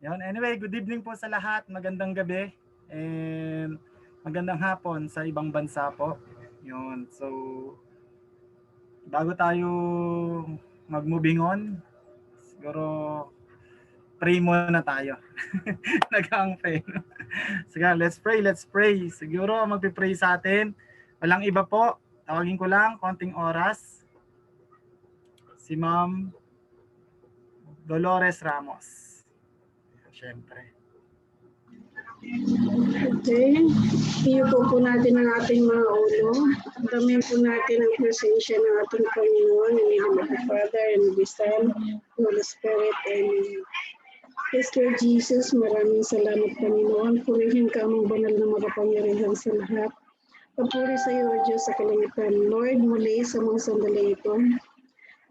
Yun. Anyway, good evening po sa lahat. Magandang gabi and magandang hapon sa ibang bansa po. Yun. So, bago tayo mag-moving on, siguro pray muna tayo. Nag-ang-pray. Sige, let's pray, let's pray. Siguro magpipray sa atin. Walang iba po. Tawagin ko lang, konting oras. Si Ma'am Dolores Ramos. Siyempre. Okay. Iyupo po natin ang ating mga ulo. Damin po natin ang presensya ng ating Panginoon, in the name of the Father, and of the Son, and of the Spirit. Amen. Yes, Lord Jesus, maraming salamat, Panginoon. Purihin ka among banal na makapangyarihan sa lahat. Papuri sa iyo, O Diyos, sa kalangitan. Lord, muli sa mga sandali ito,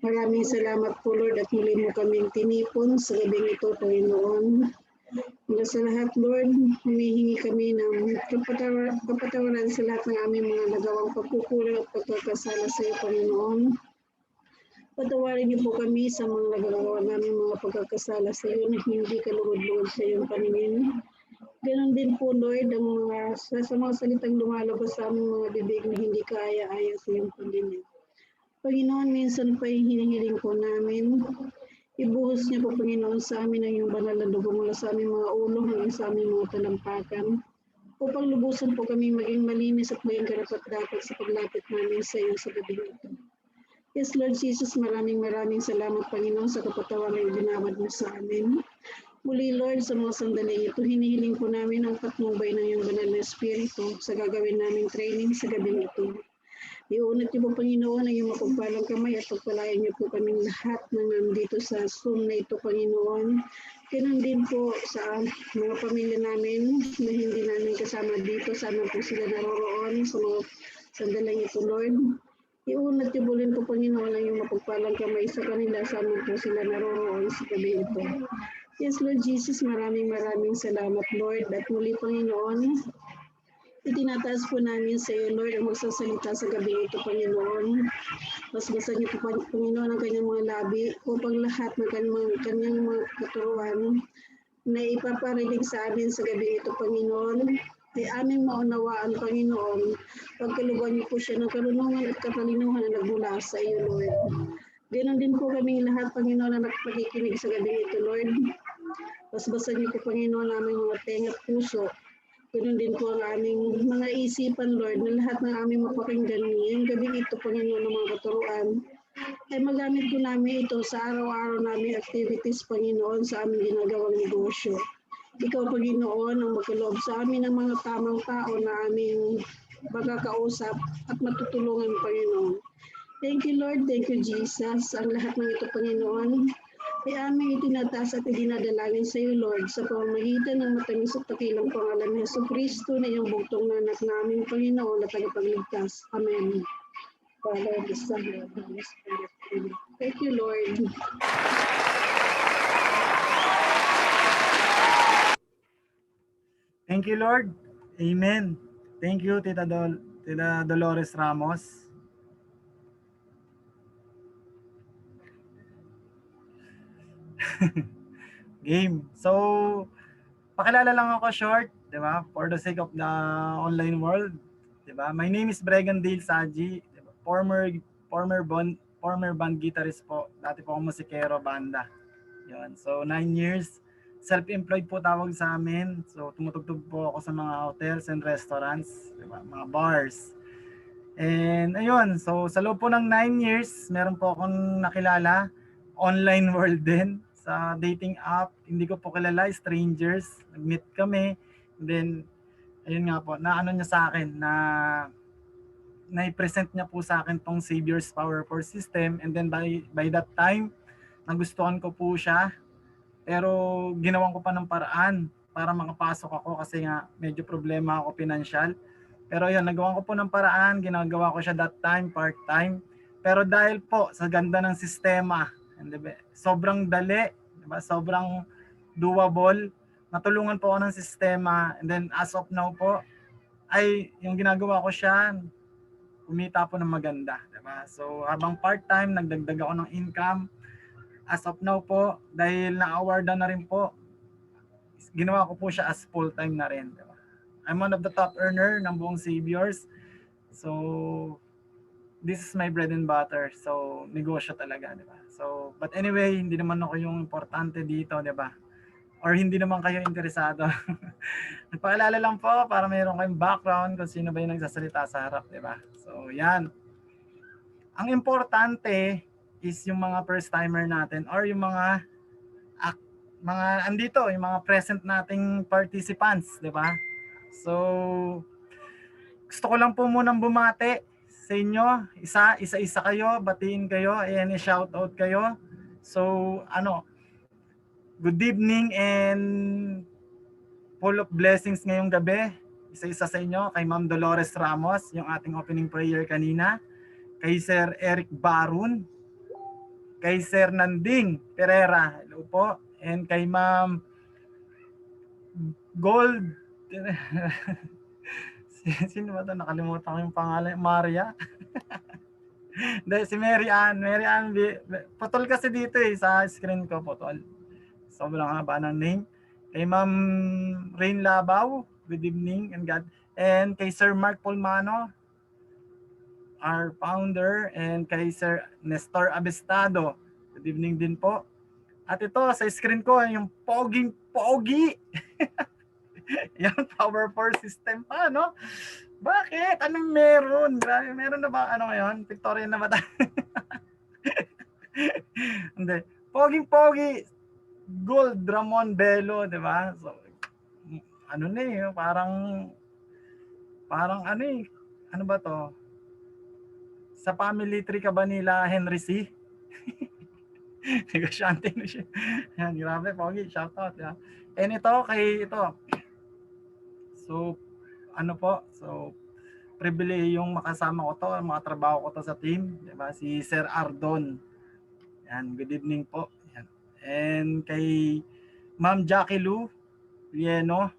maraming salamat po, Lord, at muli mo kaming tinipon sa gabing ito, Panginoon. Hanggang sa lahat, Lord, humihingi kami ng kapatawaran sa lahat ng aming mga nagawang pagkukulang at pagkakasala sa iyo, Panginoon. Patawarin niyo po kami sa mga nagagawa namin mga pagkakasala sa iyo na hindi kalugod-lugod sa iyong paningin. Ganon din po, Lord, ang sa mga salitang lumalabas sa aming mga bibig na hindi kaaya-aya sa iyong paningin. Panginoon, minsan pa yung hinihiling po namin. Ibuhos niyo po, Panginoon, sa amin ang iyong banal na dugo mula sa aming mga ulo hanggang sa aming mga talampakan. Upang lubusan po kami maging malinis at maging karapat-dapat sa paglapit namin sa iyo sa gabi ito. Yes, Lord Jesus, maraming salamat, Panginoon, sa kapatawaran na ibinawad mo sa amin. Muli, Lord, sa mga sandali ito, hinihiling po namin ang patnubay ng iyong banal na espiritu sa gagawin naming training sa gabi ito. Iunat niyo po, Panginoon, ang iyong mapagpalang kamay at pagpalayan niyo po kaming lahat na nandito sa Zoom na ito, Panginoon. Ganun din po sa mga pamilya namin na hindi namin kasama dito. Sana po sila naroroon sa mga sandaling ito, Lord. Iunat niyo po rin po, Panginoon, ang iyong mapagpalang kamay sa kanila. Sana po sila naroroon sa gabi ito. Yes, Lord Jesus, maraming salamat, Lord. At muli, Panginoon, itinataas po namin sa iyo, Lord, ang magsasalita sa gabi ito, Panginoon. Basbasan niyo po, Panginoon, ang kanyang mga labi upang lahat ng kanyang mga katuruan na ipaparinig sa amin sa gabi ito, Panginoon, ay aming maunawaan, Panginoon. Pagkaluban niyo po siya ng karunungan at katalinuhan na nagmula sa iyo, Lord. Ganon din po kaming lahat, Panginoon, na nakikinig sa gabi ito, Lord. Basbasan niyo po, Panginoon, aming mga tenga at puso. Ganon din po ang aming mga isipan, Lord, na lahat ng aming mapakinggan ngayong gabi ito, Panginoon, ng mga katuruan, ay magamit po namin ito sa araw-araw namin activities, Panginoon, sa aming ginagawang negosyo. Ikaw, Panginoon, ang magkaloob sa amin ng mga tamang tao na aming magkakausap at matutulungan, Panginoon. Thank you, Lord. Thank you, Jesus. Ang lahat ng ito, Panginoon, ay aming itinataas at idinadalangin sa iyo, Lord, sa pamamagitan ng matamis at takilang pangalan ni Jesucristo na iyong bugtong na anak namin, Panginoon, at tagapagligtas. Amen. Father, the Son, and the Holy Spirit. Amen. Thank you, Lord. Thank you, Lord. Amen. Thank you, Tita Dolores Ramos. Game. So, pakilala lang ako short, di ba? For the sake of the online world, di ba? My name is Bregan Dale Saji, diba? Former band guitarist po. Dati po akong musikero banda. Yun. So, 9 years. Self-employed po tawag sa amin. So, tumutugtog po ako sa mga hotels and restaurants, diba? Mga bars. And ayun, so sa loob po ng 9 years, meron po akong nakilala, online world din, sa dating app. Hindi ko po kilala, strangers. Nag-meet kami. And then, ayun nga po, naano niya sa akin na na-present niya po sa akin tong Savior's Power for System. And then by that time, nagustuhan ko po siya. Pero ginawan ko pa ng paraan para makapasok ako kasi nga medyo problema ako financial. Pero yun, nagawa ko po ng paraan, ginagawa ko siya that time, part-time. Pero dahil po sa ganda ng sistema, sobrang dali, diba? Sobrang doable, natulungan po ako ng sistema. And then as of now po, ay yung ginagawa ko siya, kumita po ng maganda. Diba? So habang part-time, nagdagdag ako ng income. As of now po, dahil na-awardan na rin po ginawa ko po siya as full-time na rin. Diba? I'm one of the top earner ng buong Saviors. So, this is my bread and butter. So, negosyo talaga, di ba? So, but anyway, hindi naman ako yung importante dito, di ba? Or hindi naman kayo interesado. Nagpaalala lang po para mayroon kayong background kung sino ba yung nagsasalita sa harap, di ba? So, yan. Ang importante is yung mga first timer natin or yung mga andito, yung mga present nating participants, di ba? So, gusto ko lang po munang bumati sa inyo. Isa-isa kayo, batiin kayo, and shout out kayo. So, good evening and full of blessings ngayong gabi. Isa-isa sa inyo, kay Ma'am Dolores Ramos, yung ating opening prayer kanina. Kay Sir Eric Barun. Kay Sir Nanding Pereira. Hello po. And kay Ma'am Gold. Sino ba ito? Nakalimutan ko yung pangalan. Maria. Hindi, si Mary Ann. Mary Ann, putol kasi dito sa screen ko, putol. Sobrang haba ng name. Kay Ma'am Rain Labaw, good evening and God. And kay Sir Mark Polmano, our founder, and kay Sir Nestor Abestado, good evening din po. At ito, sa screen ko, yung poging-pogi. Yung power 4 system pa, no? Bakit? Anong meron? Meron na ba, ngayon? Victorian na ba tayo? Hindi. Poging-pogi. Gold Ramon Bello, di ba? So, parang ano ba to? Sa family tree ka ba nila Henry C? Negosyante na siya. Yan, grabe, pogi, shout out. Yeah. And ito, so, privilege yung makasama ko to, mga trabaho ko to sa team, di ba? Si Sir Ardon. Yan, good evening po. Yan. And kay Ma'am Jackie Lou Rieno.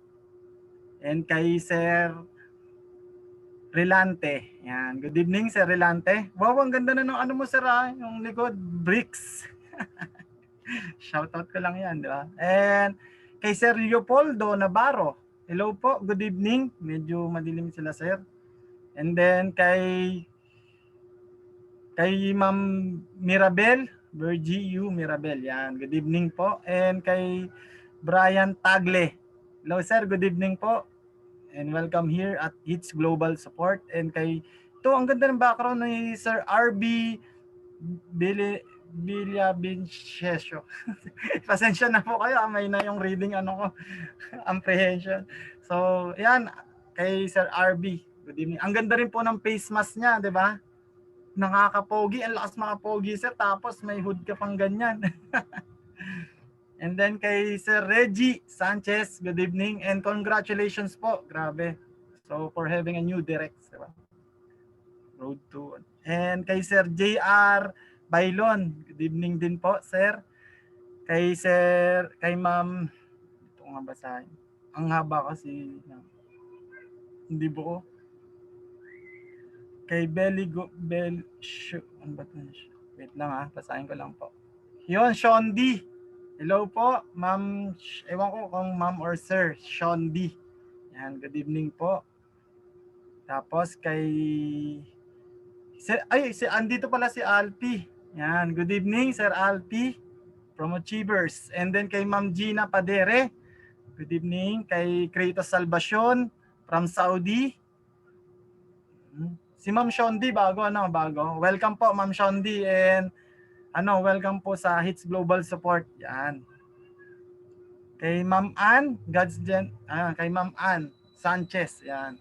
And kay Sir Relante. Yan, good evening Sir Relante. Wow, ang ganda na ng mo sir, yung likod, bricks. Shoutout ko lang yan, di ba? And kay Sir Leopoldo Navarro. Hello po, good evening. Medyo madilim sila, sir. And then kay Ma'am Mirabel, Virgie U Mirabel. Yan, good evening po. And kay Brian Tagle. Hello sir, good evening po. And welcome here at Hits Global Support. And ang ganda ng background ni Sir RB Villavicencio. Pasensya na po kayo, may na yung reading comprehension. So, yan, kay Sir RB. Good evening. Ang ganda rin po ng face mask niya, di ba? Nakakapogi, ang lakas mga pogi, sir. Tapos may hood ka pang ganyan. And then kay Sir Reggie Sanchez, good evening and congratulations po. Grabe. So for having a new direct, diba? Road to. And kay Sir JR Bailon, good evening din po, sir. Kay Ma'am, ito nga basahin. Ang haba kasi, hindi buo. Kay wait lang basahin ko lang po. Yun, Sean D. Hello po, ma'am. Ewan ko kung ma'am or sir. Sean D. Yan, good evening po. Tapos andito pala si Alpi. Yan, good evening, Sir Alpi from Achievers. And then kay Ma'am Gina Padere. Good evening. Kay Kratos Salvacion from Saudi. Si Ma'am Shondi, bago. Welcome po, Ma'am Shondi. And welcome po sa Hits Global Support. Yan. Kay Ma'am Ann, kay Ma'am Ann Sanchez. Yan.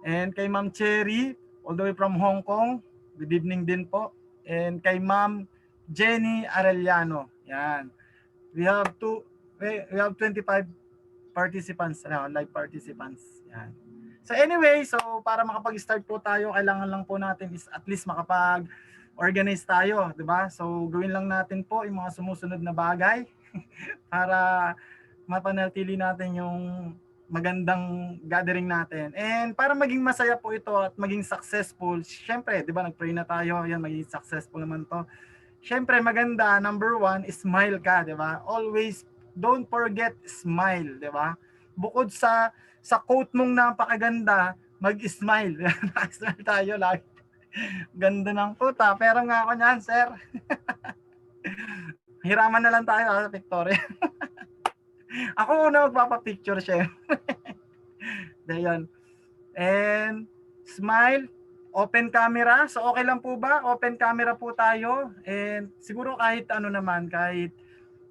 And kay Ma'am Cherry, all the way from Hong Kong. Good evening din po. And kay Ma'am Jenny Arellano. Yan. We have 25 participants, live participants. Yan. So anyway, para makapag-start po tayo, kailangan lang po natin is at least makapag-organize tayo, 'di ba? So gawin lang natin po yung mga sumusunod na bagay para mapanatili natin yung magandang gathering natin. And para maging masaya po ito at maging successful, syempre, 'di ba, nag-pray na tayo, yan maging successful naman 'to. Syempre maganda, number one, smile ka, 'di ba? Always don't forget smile, di ba? Bukod sa quote mong napakaganda, mag-smile. Mag-smile tayo lagi. Ganda ng puta. Pero nga ako niyan, sir. Hiraman na lang tayo sa Victoria. Ako una magpapapicture siya. Ayun. And smile, open camera. So okay lang po ba? Open camera po tayo. And siguro kahit ano naman, kahit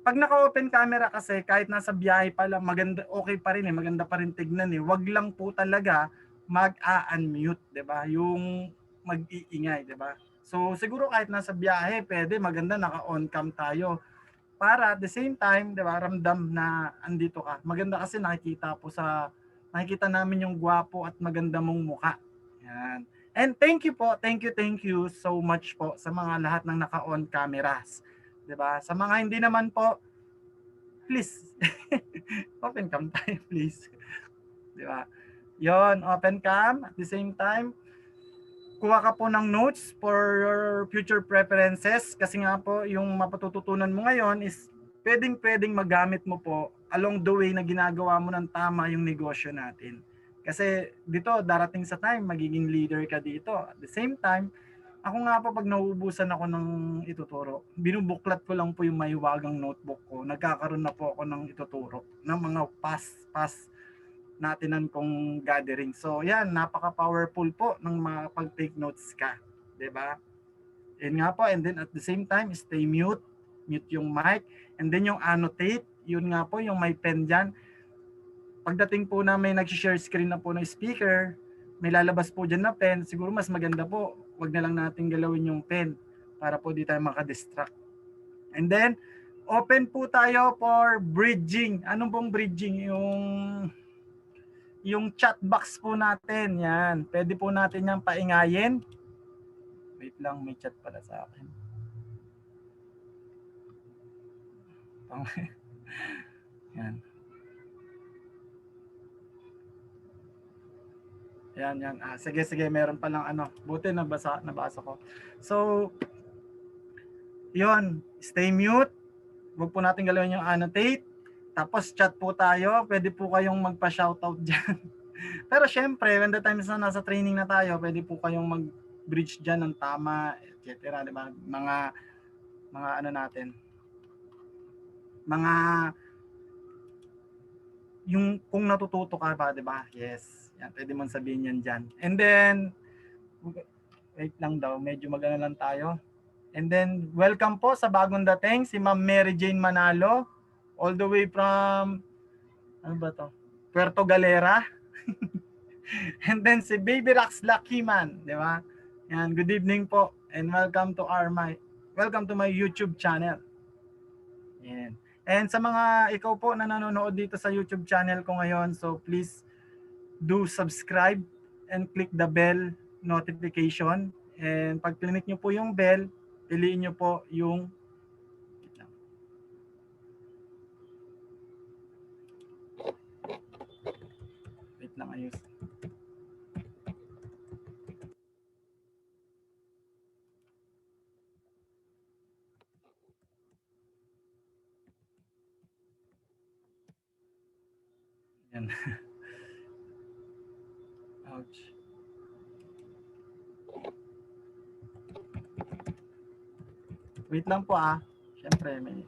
pag naka-open camera kasi kahit nasa biyahe pa lang, maganda, okay pa rin eh, maganda pa rin tignan eh. Wag lang po talaga mag-unmute, 'di ba? Yung mag-iingay, 'di ba? So siguro kahit nasa biyahe, pwede maganda naka-on cam tayo. Para at the same time, 'di ba, ramdam na andito ka. Maganda kasi nakikita namin yung gwapo at maganda mong mukha. Yan. And thank you so much po sa mga lahat ng naka-on cameras. 'Di ba? Sa mga hindi naman po, please. Open cam tayo, please. 'Di ba? 'Yon, open cam at the same time kuha ka po ng notes for your future preferences kasi nga po yung mapatututunan mo ngayon is pwedeng magamit mo po along the way na ginagawa mo ng tama yung negosyo natin. Kasi dito darating sa time magiging leader ka dito. At the same time, ako nga po pag nauubusan ako ng ituturo, binubuklat ko lang po yung mahiwagang notebook ko. Nagkakaroon na po ako ng ituturo ng mga past natinan kong gathering. So yan, napaka-powerful po ng makapag-take notes ka. 'Di ba? Yun nga po, and then at the same time, stay mute yung mic, and then yung annotate, yun nga po, yung may pen dyan. Pagdating po na may nag-share screen na po ng speaker, may lalabas po dyan na pen, siguro mas maganda po, wag na lang natin galawin yung pen para po di tayo makadistract. And then, open po tayo for bridging. Anong pong bridging? Yung chat box po natin, yan. Pwede po natin yan paingayin. Wait lang, may chat pala sa akin. Yan. Yan. Sige, meron pa lang ano. Buti nabasa ko. So, yon, stay mute. Huwag po natin galawin yung annotate. Tapos chat po tayo. Pwede po kayong magpa-shoutout dyan. Pero syempre, when the time na nasa training na tayo, pwede po kayong mag-bridge dyan ng tama, etc. Diba? Mga ano natin. Yung kung natututo ka ba, diba? Yes. Yan, pwede mong sabihin yan dyan. And then, wait lang daw, medyo magana lang tayo. And then, welcome po sa bagong dating, si Ma'am Mary Jane Manalo, all the way from, ano ba to? Puerto Galera. And then, si Baby Rax Lakiman, di ba? Yan, good evening po, and welcome to my YouTube channel. Yan. And sa mga ikaw po na nanonood dito sa YouTube channel ko ngayon, so please do subscribe and click the bell notification. And pag click nyo po yung bell, piliin nyo po yung wait lang, ayos. Yan. Ouch. Wait lang po Siyempre may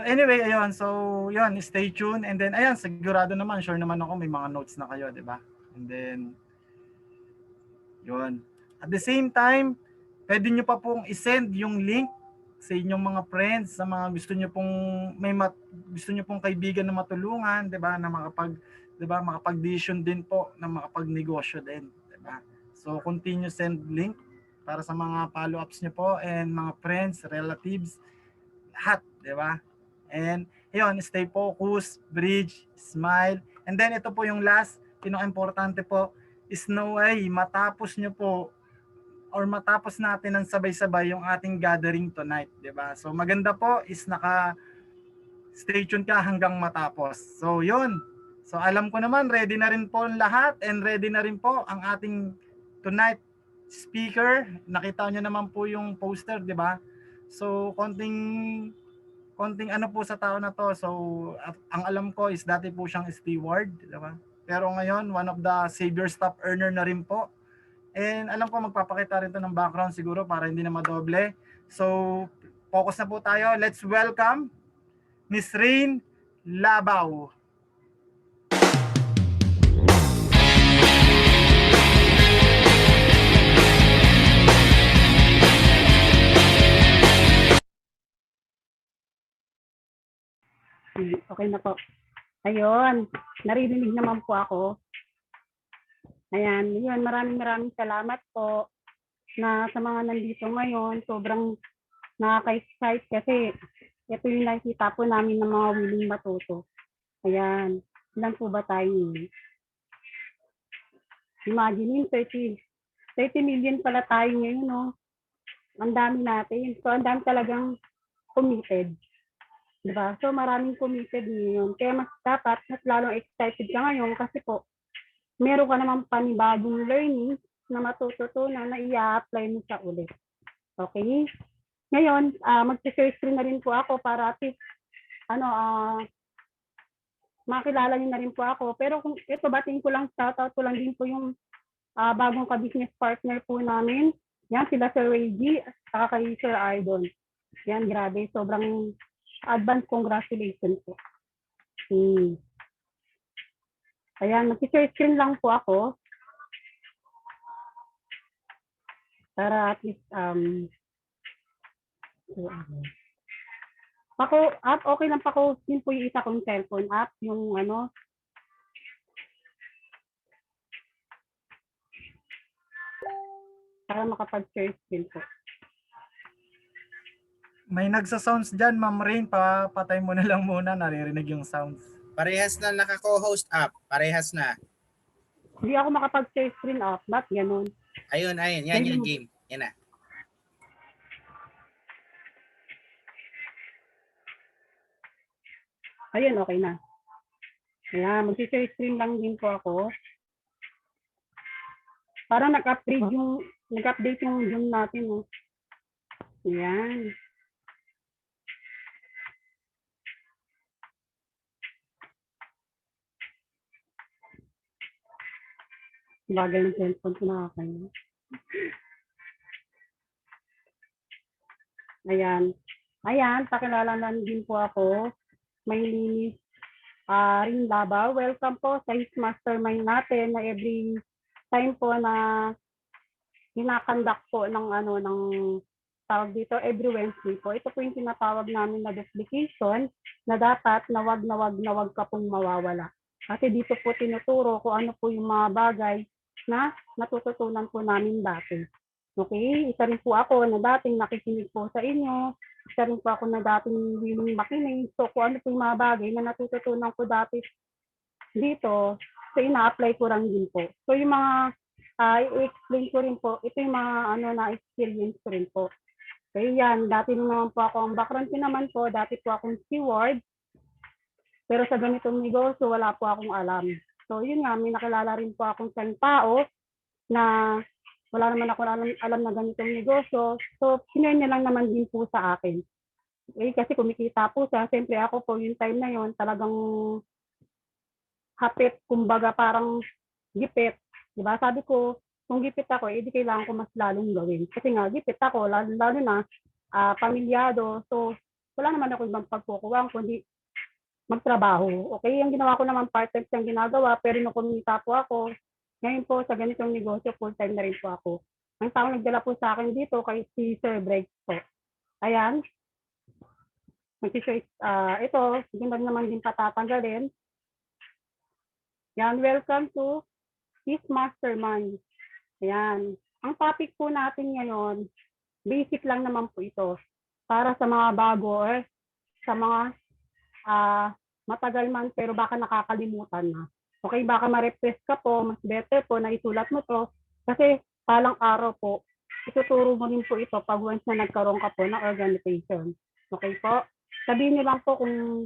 So anyway, ayun. So, yun, stay tuned. And then, ayan, sigurado naman, sure naman ako, may mga notes na kayo, di ba? And then, yun. At the same time, pwede nyo pa pong isend yung link sa inyong mga friends, sa mga gusto nyo pong, gusto nyo pong kaibigan na matulungan, di ba? Na makapag-decision din po, na makapag-negosyo din, di ba? So, continue send link para sa mga follow-ups nyo po and mga friends, relatives, lahat, di ba? And yun, stay focused, bridge, smile. And then ito po yung last, pinaka-importante po, is no way matapos nyo po or matapos natin ng sabay-sabay yung ating gathering tonight, di ba? So maganda po is stay tuned ka hanggang matapos. So yun. So alam ko naman, ready na rin po lahat and ready na rin po ang ating tonight speaker. Nakita nyo naman po yung poster, di ba? So, konting ano po sa tao na to. So, ang alam ko is dati po siyang steward, di ba? Pero ngayon, one of the Savior Staff Earner na rin po. And alam ko magpapakita rin to ng background siguro para hindi na madoble. So, focus na po tayo. Let's welcome Miss Rain Labaw. Okay na po. Ayun, naririnig naman po ako. Ayan, yun, maraming salamat po na sa mga nandito ngayon. Sobrang nakaka-excite kasi ito yung nakikita po namin ng mga willing matuto. Ayan, ilan po ba tayo? Imagine 30 million pala tayo ngayon, no? Ang dami natin. So, ang dami talagang committed. Diba? So, maraming committed ngayon. Kaya mas dapat, mas lalong excited ka ngayon kasi po, meron ka naman panibagong learning na matututunan na i-apply mo sa ulit. Okay? Ngayon, mag-share screen na rin po ako para at least, makilala niyo na rin po ako. Pero kung ito, batiin ko lang, shoutout ko lang din po yung bagong ka-business partner po namin. Yan, sila Sir Reggie at saka kay Sir Ardon. Yan, grabe. Sobrang advance congratulations po. Ayan, mag-share screen lang po ako. Para at least, app, okay lang pa ko din po yung isa kong cellphone app, yung para makapag-share screen po. May nagsa-sounds dyan, Ma'am Rain. Patay mo na lang muna, naririnig yung sounds. Parehas na naka-co-host app. Parehas na. Hindi ako makapag-share screen app. Ba't ganun? Ayun. Yan yung game. Yan na. Ayun, okay na. Ayan, mag-share screen lang din po ako. Para nag-update yung Zoom natin. Oh. Ayan. Bagal ng cellphone ko nakakain. Ayan, pakilala na din po ako. May linis Rain Labaw. Welcome po sa His Mastermind natin na every time po na hinakandak po ng tawag dito every Wednesday po. Ito po yung tinatawag namin na duplication na dapat na wag ka pong mawawala. Kasi dito po tinuturo kung ano po yung mga bagay na natututunan po namin dati. Okay? Isa rin po ako na dating nakikinig po sa inyo. Isa rin po ako na dating willing makinig. So kung ano po yung mga bagay na natututunan ko dati dito, so ina-apply ko lang din po. So yung mga i-explain ko rin po, ito yung mga na-experience ko rin po. Okay, yan. Dati naman po ako, ang background ko naman po, dati po akong steward. Pero sa ganitong negosyo, wala po akong alam. So yun nga, may nakilala rin po akong isang tao na wala naman ako alam na ganitong negosyo. So sinare niya lang naman din po sa akin. Okay, kasi kumikita po siya. Siyempre ako po yung time na yon talagang hapit, kumbaga parang gipit. Diba? Sabi ko, kung gipit ako, edi kailangan ko mas lalong gawin. Kasi nga, gipit ako, lalo na pamilyado. So, wala naman ako ibang pagkukuwang, kundi magtrabaho. Okay, yung ginawa ko naman part-time siyang ginagawa, pero nung kumita po ako, ngayon po sa ganitong negosyo, full-time na rin po ako. Ang taong nagdala po sa akin dito kay si Sir Break po. Ayan. Ito, hindi naman din patatanggalin. Yan, welcome to His Mastermind. Ayan. Ang topic po natin ngayon, basic lang naman po ito. Para sa mga bago or sa mga matagal man pero baka nakakalimutan na. Okay, baka ma-refresh ka po, mas better po na isulat mo to kasi palang araw po, ituturo mo rin po ito pag once na nagkaroon ka po ng organization. Okay po? Sabihin niyo lang po kung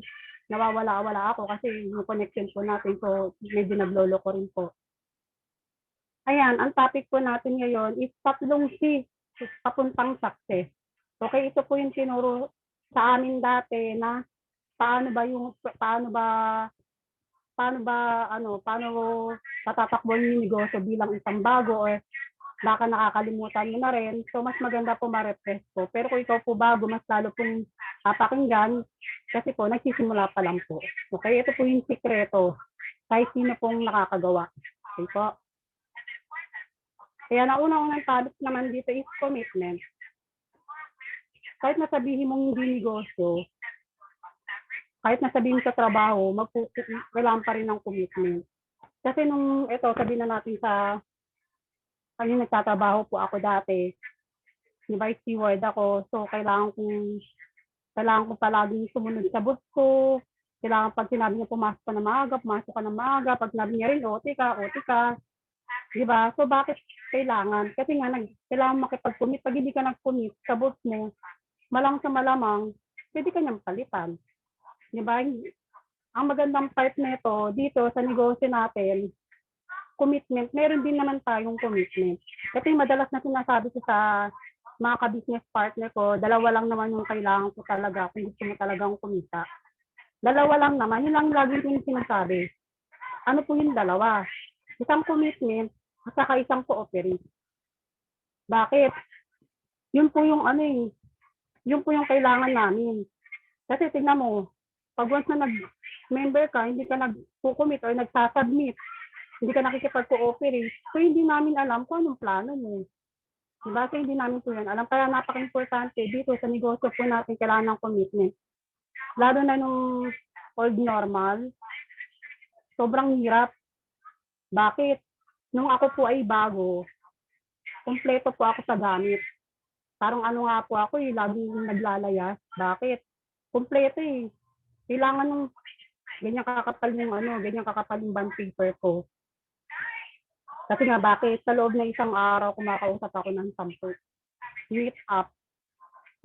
nawawala-wala ako kasi yung connection po natin so medyo nagloloko rin po. Ayan, ang topic po natin ngayon is tatlong C, papuntang success. Okay, ito po yung tinuro sa amin dati na paano paano patatakbo yung negosyo bilang isang bago or baka nakakalimutan mo na rin. So, mas maganda po ma-refresh po. Pero kung ikaw po bago, mas lalo pong papakinggan kasi po, nagsisimula pa lang po. Okay, ito po yung sikreto. Kahit sino pong nakakagawa. Okay po. Kaya nauna-unang topic naman dito is commitment. Kahit nasabihin mong hindi negosyo, kahit nasabihin sa trabaho, kailangan pa rin ng commitment. Kasi sabihin na natin nagtatrabaho po ako dati, di ba, steward ako, so kailangan ko palaging sumunod sa boss ko, kailangan pag sinabi niya pumasok ka na maaga, pag sinabi niya rin, OT ka, di ba? So bakit kailangan? Kasi nga, kailangan makipag-commit. Pag hindi ka nag-commit sa boss mo, malang sa malamang, pwede ka niyang palitan. Di ba? Ang magandang part nito dito sa negosyo natin, commitment, meron din naman tayong commitment. Kasi madalas na sinasabi ko sa mga ka-business partner ko, dalawa lang naman yung kailangan ko talaga kung gusto mo talagang kumita. Dalawa lang naman, yun lang lagi yung sinasabi. Ano po yung dalawa? Isang commitment at saka isang cooperate. Bakit? Yun po yung yun po yung kailangan namin. Kasi tingnan mo, pag once na nag-member ka, hindi ka nag-commit or nagsasubmit, hindi ka nakikipag-cooperate, so hindi namin alam kung anong plano mo. Diba? So hindi namin po yan alam. Kaya napaka-importante dito sa negosyo po natin kailangan ng commitment. Lalo na nung old normal, sobrang hirap. Bakit? Nung ako po ay bago, kumpleto po ako sa gamit. Parang nga po ako laging naglalayas. Bakit? Kumpleto eh. Kailangan nung ganyan kakapal yung bond paper ko. Kasi nga, bakit? Sa loob ng isang araw, kumakausap ako ng 10. Meet up.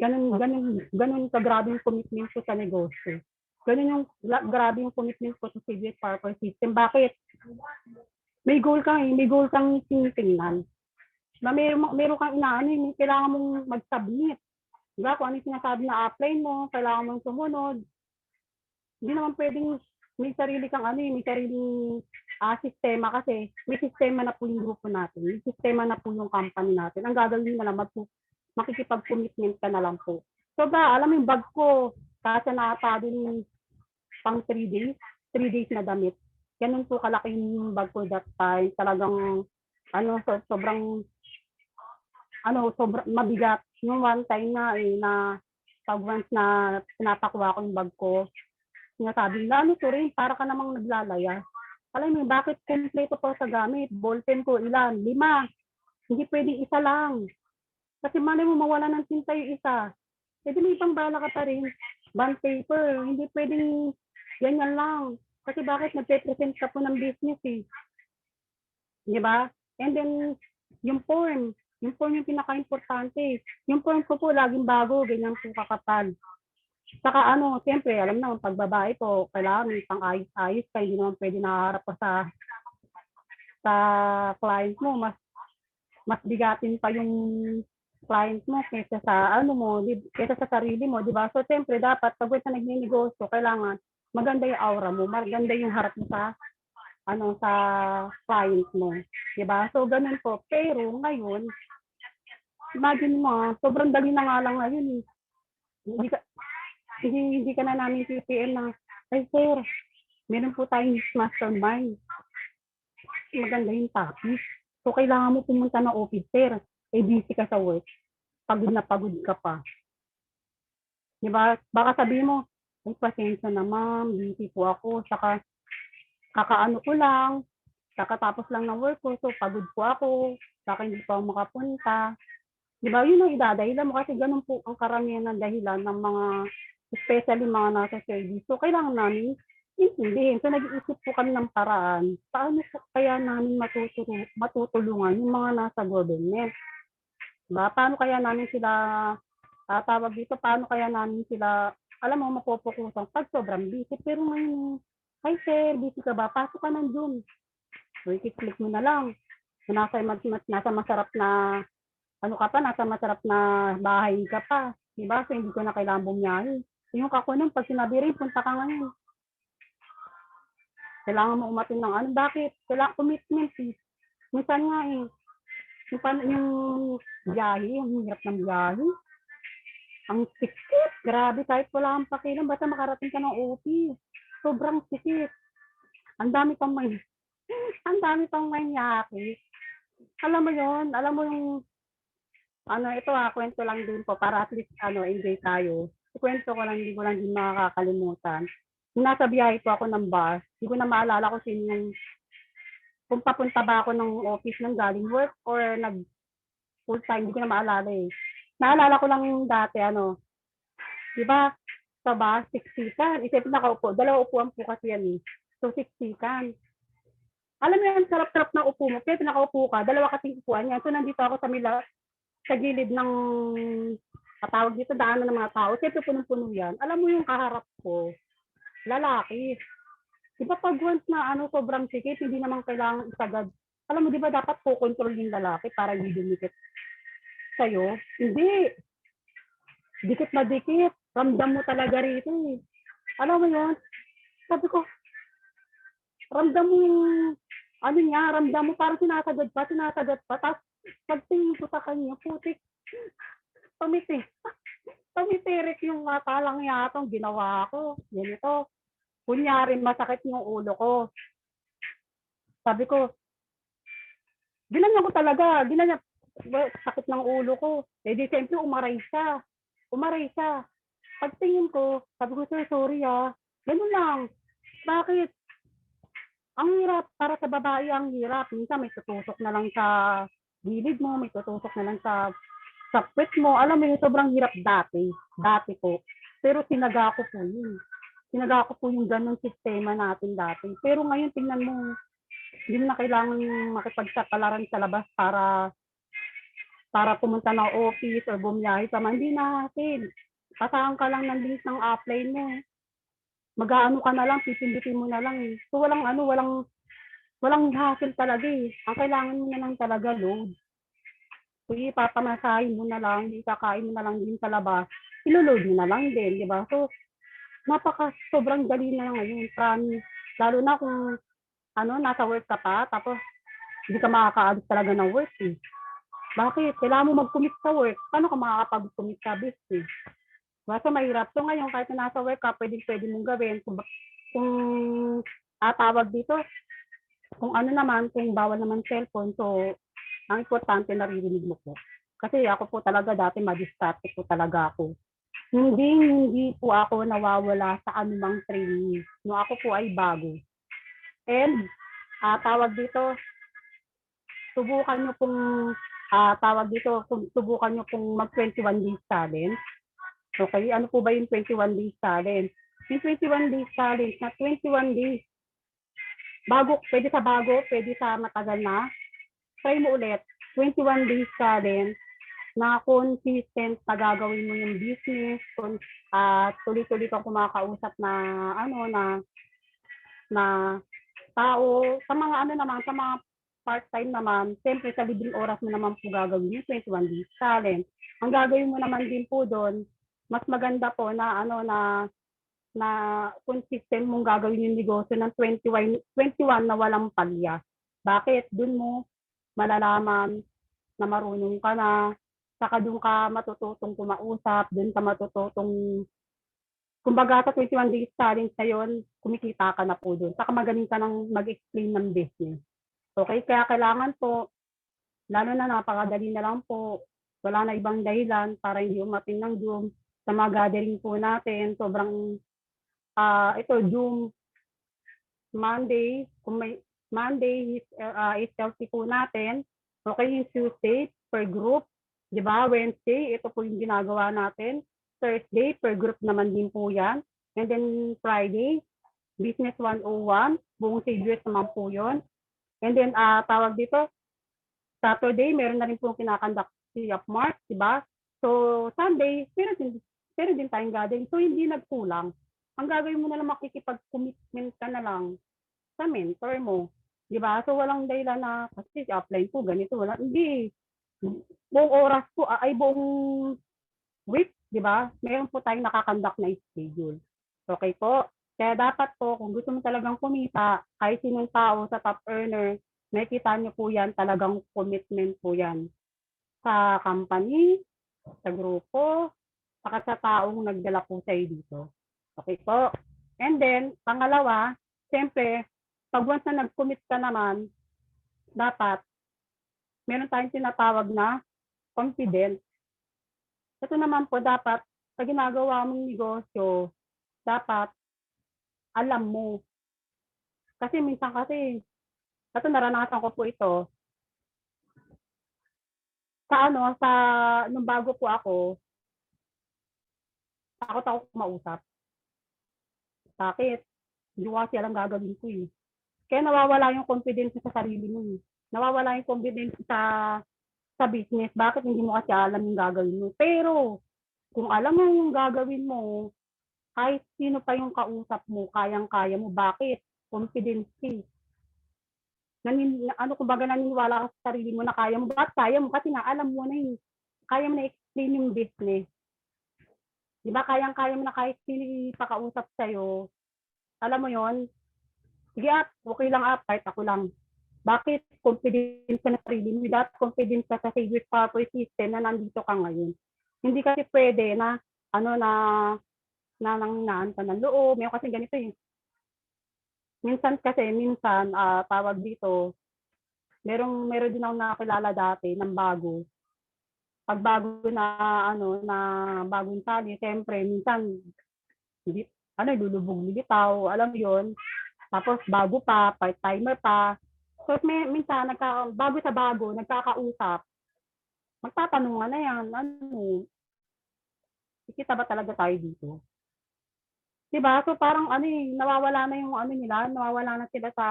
Ganun kagrabe yung commitment ko sa negosyo. Ganun yung grabe yung commitment ko sa CBS Power System. Bakit? May goal kang tinitingnan. Meron kang kailangan mong mag-submit. Diba? Kung ano yung sinasabi na apply mo, kailangan mong sumunod. Hindi naman pwedeng may sarili kang may sariling sistema kasi may sistema na po yung grupo natin. May sistema na po yung company natin. Ang gagawin na lang, makikipag-commitment ka na lang po. So alam mo yung bag ko, kasi nakatado yung pang 3 days, 3 days na damit. Ganun po kalaki yung bag ko that time. Talagang, sobrang mabigat. Yung one time na pag once na pinapakuha ko yung bag ko, sinasabi nila, rin, para ka namang naglalaya. Alam mo, bakit kompleto po sa gamit? Ballpen ko, ilan? 5. Hindi pwedeng isa lang. Kasi malay mo, mawala ng tinta yung isa. Pwede may ibang bala ka pa rin. Bond paper, hindi pwedeng ganyan lang. Kasi bakit nagpe-present ka po ng business eh. Di ba? And then, yung form yung pinaka-importante. Yung form ko po, laging bago, ganyan po kakapal. Saka siyempre, alam na, pag babae po, kailangan may pang-ayos-ayos ka, hindi naman pwede nakaharap pa sa client mo. Mas bigatin pa yung client mo kaysa sa kaysa sa sarili mo, di ba? So, siyempre, dapat, pag sa nagninegosyo, kailangan maganda yung aura mo, maganda yung harap mo sa client mo. Di ba? So, ganun po. Pero, ngayon, imagine mo, sobrang dali na nga lang ngayon. Hindi ka na namin PPM na, ay sir, meron po tayong mastermind. Maganda yung topic. So, kailangan mo pumunta ng office, sir. Busy ka sa work. Pagod na pagod ka pa. Diba? Baka sabihin mo, ay pasensya na ma'am, busy po ako. Saka, kakaano ko lang, kakatapos lang ng work ko, so pagod po ako. Saka hindi pa ako makapunta. Diba? Yun ang idadahilan mo kasi ganun po ang karamihan ng dahilan ng mga especially mga nasa service. So, kailangan namin intindihin. So, nag-iisip po kami ng paraan. Paano kaya namin matutulungan yung mga nasa government? Diba? Paano kaya namin sila, paano kaya namin sila, mapopokusan pag sobrang busy. Pero ngayon, hi sir, busy ka ba? Pasok ka nandun. So, i-click mo na lang. nasa masarap na, ano ka pa, nasa masarap na bahay ka pa. Diba? So, hindi ko na kailangan bumiyahe. Yung ako nun, pag sinabi rin, punta ka ngayon. Kailangan mo umatin ng ano. Bakit? Kailangan commitment eh. Minsan nga eh, yung biyahe, ang hirap ng biyahe. Ang sikit, grabe, kahit wala kang pakilang, basta makarating ka ng OT. Sobrang sikit. Ang dami pang manyaki. Alam mo yon, alam mo yung, ano, ito kwento lang din po, para at least, enjoy tayo. Kwento ko lang, hindi ko lang din makakalimutan. Nung nasa biyahe po ako ng bus, hindi ko na maalala kung sino yung, kung papunta ba ako ng office ng galing work or nag full time, hindi ko na maalala eh. Naalala ko lang dati, di ba, sa bus, siksikan. Isipin nakaupo, 2 upuan po kasi yan eh. So, siksikan. Alam mo yan, sarap-sarap na upo mo. Kaya nakaupo ka, 2 kasing upuan yan. So, nandito ako sa gilid ng katawag dito, daanan ng mga tao. Siyempre, punong-puno yan. Alam mo yung kaharap ko, lalaki. Di ba pag once na sobrang sikit, hindi naman kailangan isagad. Alam mo, di ba dapat po control yung lalaki para hindi dumikit sa'yo? Hindi. Dikit na dikit. Ramdam mo talaga rito eh. Alam mo yun? Sabi ko, ramdam mo yung, ramdam mo parang sinasagad pa. Tapos, pagtingin ko sa kanya, putik, tumitirik yung mata lang yatong ginawa ko. Ganito. Kunyari, masakit yung ulo ko. Sabi ko, ginanyan ko talaga. Sakit ng ulo ko. Eh di siyempre, umaray siya. Pagtingin ko, sabi ko, sir, sorry ah. Ganun lang. Bakit? Ang hirap. Para sa babae, ang hirap. Minsan may tutusok na lang sa gilid mo, may tutusok na lang sa puwet mo. Alam mo yung sobrang hirap dati. Dati po. Pero sinaga ko po yun. Sinaga ko po yung ganun sistema natin dati. Pero ngayon, tingnan mo, hindi mo na kailangan makipagsapalaran sa labas para pumunta ng office or bumiyahe ka man. Hindi natin. Pasahan ka lang ng link ng upline mo. Mag-aano ka na lang, pipindutin mo na lang. So walang hassle talaga eh. Ang kailangan mo na lang talaga load. So ipapamasahin mo na lang, ikakain mo na lang din sa labas. Ilo-load mo na lang din, di ba? So sobrang dali na ngayon, promise. Lalo na kung nasa work ka pa, tapos hindi ka makakaalis talaga ng work eh. Bakit? Kailangan mo mag-commit sa work. Paano ka makakapag-commit sa business? So mahirap. So ngayon, kahit na nasa work ka, pwede mong gawin. Kung tawag dito, kung kung bawal naman cellphone, so ang importante naririnig mo po. Kasi ako po talaga dati ma-distract po talaga ako. Hindi po ako nawawala sa anumang training. No, ako po ay bago. And tawag dito, subukan nyo pong mag-21 days challenge. Okay, ano po ba yung 21 days challenge? Yung 21 days challenge na 21 days, pwede sa matagal na. Try mo ulit, 21 days challenge na consistent na gagawin mo yung business, tuloy-tuloy kang kumakausap na tao, sa mga part-time naman, siyempre sa libreng oras mo naman po gagawin yung 21 days challenge. Ang gagawin mo naman din po doon, mas maganda po na consistent mong gagawin yung negosyo ng 21 na walang palya. Bakit? Doon mo malalaman na marunong ka na, saka doon ka matututong kumausap, doon ka matututong, kumbaga sa 21 days challenge na yun, kumikita ka na po doon. Saka magaling ka nang mag-explain ng business. Okay, kaya kailangan po, lalo na napakadali na lang po, wala na ibang dahilan para hindi umating ng Zoom. Sa mga gathering po natin, sobrang, Zoom, Monday, Monday is healthy po natin. Okay, yung Tuesday, per group. Diba? Wednesday, ito po yung ginagawa natin. Thursday, per group naman din po yan. And then Friday, Business 101, buong Saviors naman po yun. And then, tawag dito, Saturday, meron na rin po kinakandak si Upmark, diba? So, Sunday, pero din tayong gathering. So, hindi nagkulang. Ang gagawin mo na lang, makikipag-commitment ka na lang sa mentor mo. Di ba? So walang dahilan na kasi apply po ganito, wala. Hindi. Buong oras po, ay buong week, di ba? Meron po tayong nakakandak na schedule. Okay po? Kaya dapat po, kung gusto mo talagang kumita, kahit sinong tao sa top earner, nakikita niyo po yan, talagang commitment po yan sa company, sa grupo, saka sa taong nagdala po sa'yo dito. Okay po? And then, pangalawa, siyempre, pag once na nag-commit ka naman, dapat, meron tayong tinatawag na confidence. Ito naman po, dapat, sa ginagawa mong negosyo, dapat, alam mo. Kasi minsan kasi, ito naranasan ko po ito, nung bago po ako, takot ako kumausap. Bakit? Hindi ko kasi alam gagawin ko eh. Kaya nawawala yung confidence sa sarili mo eh. Nawawala yung confidence sa business. Bakit hindi mo kasi alam yung gagawin mo? Pero, kung alam mo yung gagawin mo, kahit sino pa yung kausap mo, kayang-kaya mo. Bakit? Confidence eh. Kumbaga naniniwala ka sa sarili mo na kaya mo. Bakit kaya mo? Kasi nga alam mo na yung, kaya mo na explain yung business. Di ba? Kayang-kaya mo na kahit sino ipakausap sa'yo. Alam mo yon? Sige okay lang kahit ako lang. Bakit? Confidence ka na sarili mo. That confidence ka sa favorite power system na nandito ka ngayon. Hindi kasi pwede na, nananghinaan ka ng loob. Meron kasi ganito eh. Minsan, tawag dito, meron din ako nakilala dati ng bago. Pag bago na bagong tali, siyempre, minsan, lulubog lilitaw, alam mo yun. Tapos, bago pa, part-timer pa. So, minsan, bago sa bago, nagkakausap. Magtatanungan na yan, ikita ba talaga tayo dito? Diba? So, parang, nawawala na yung nila, nawawala na sila sa,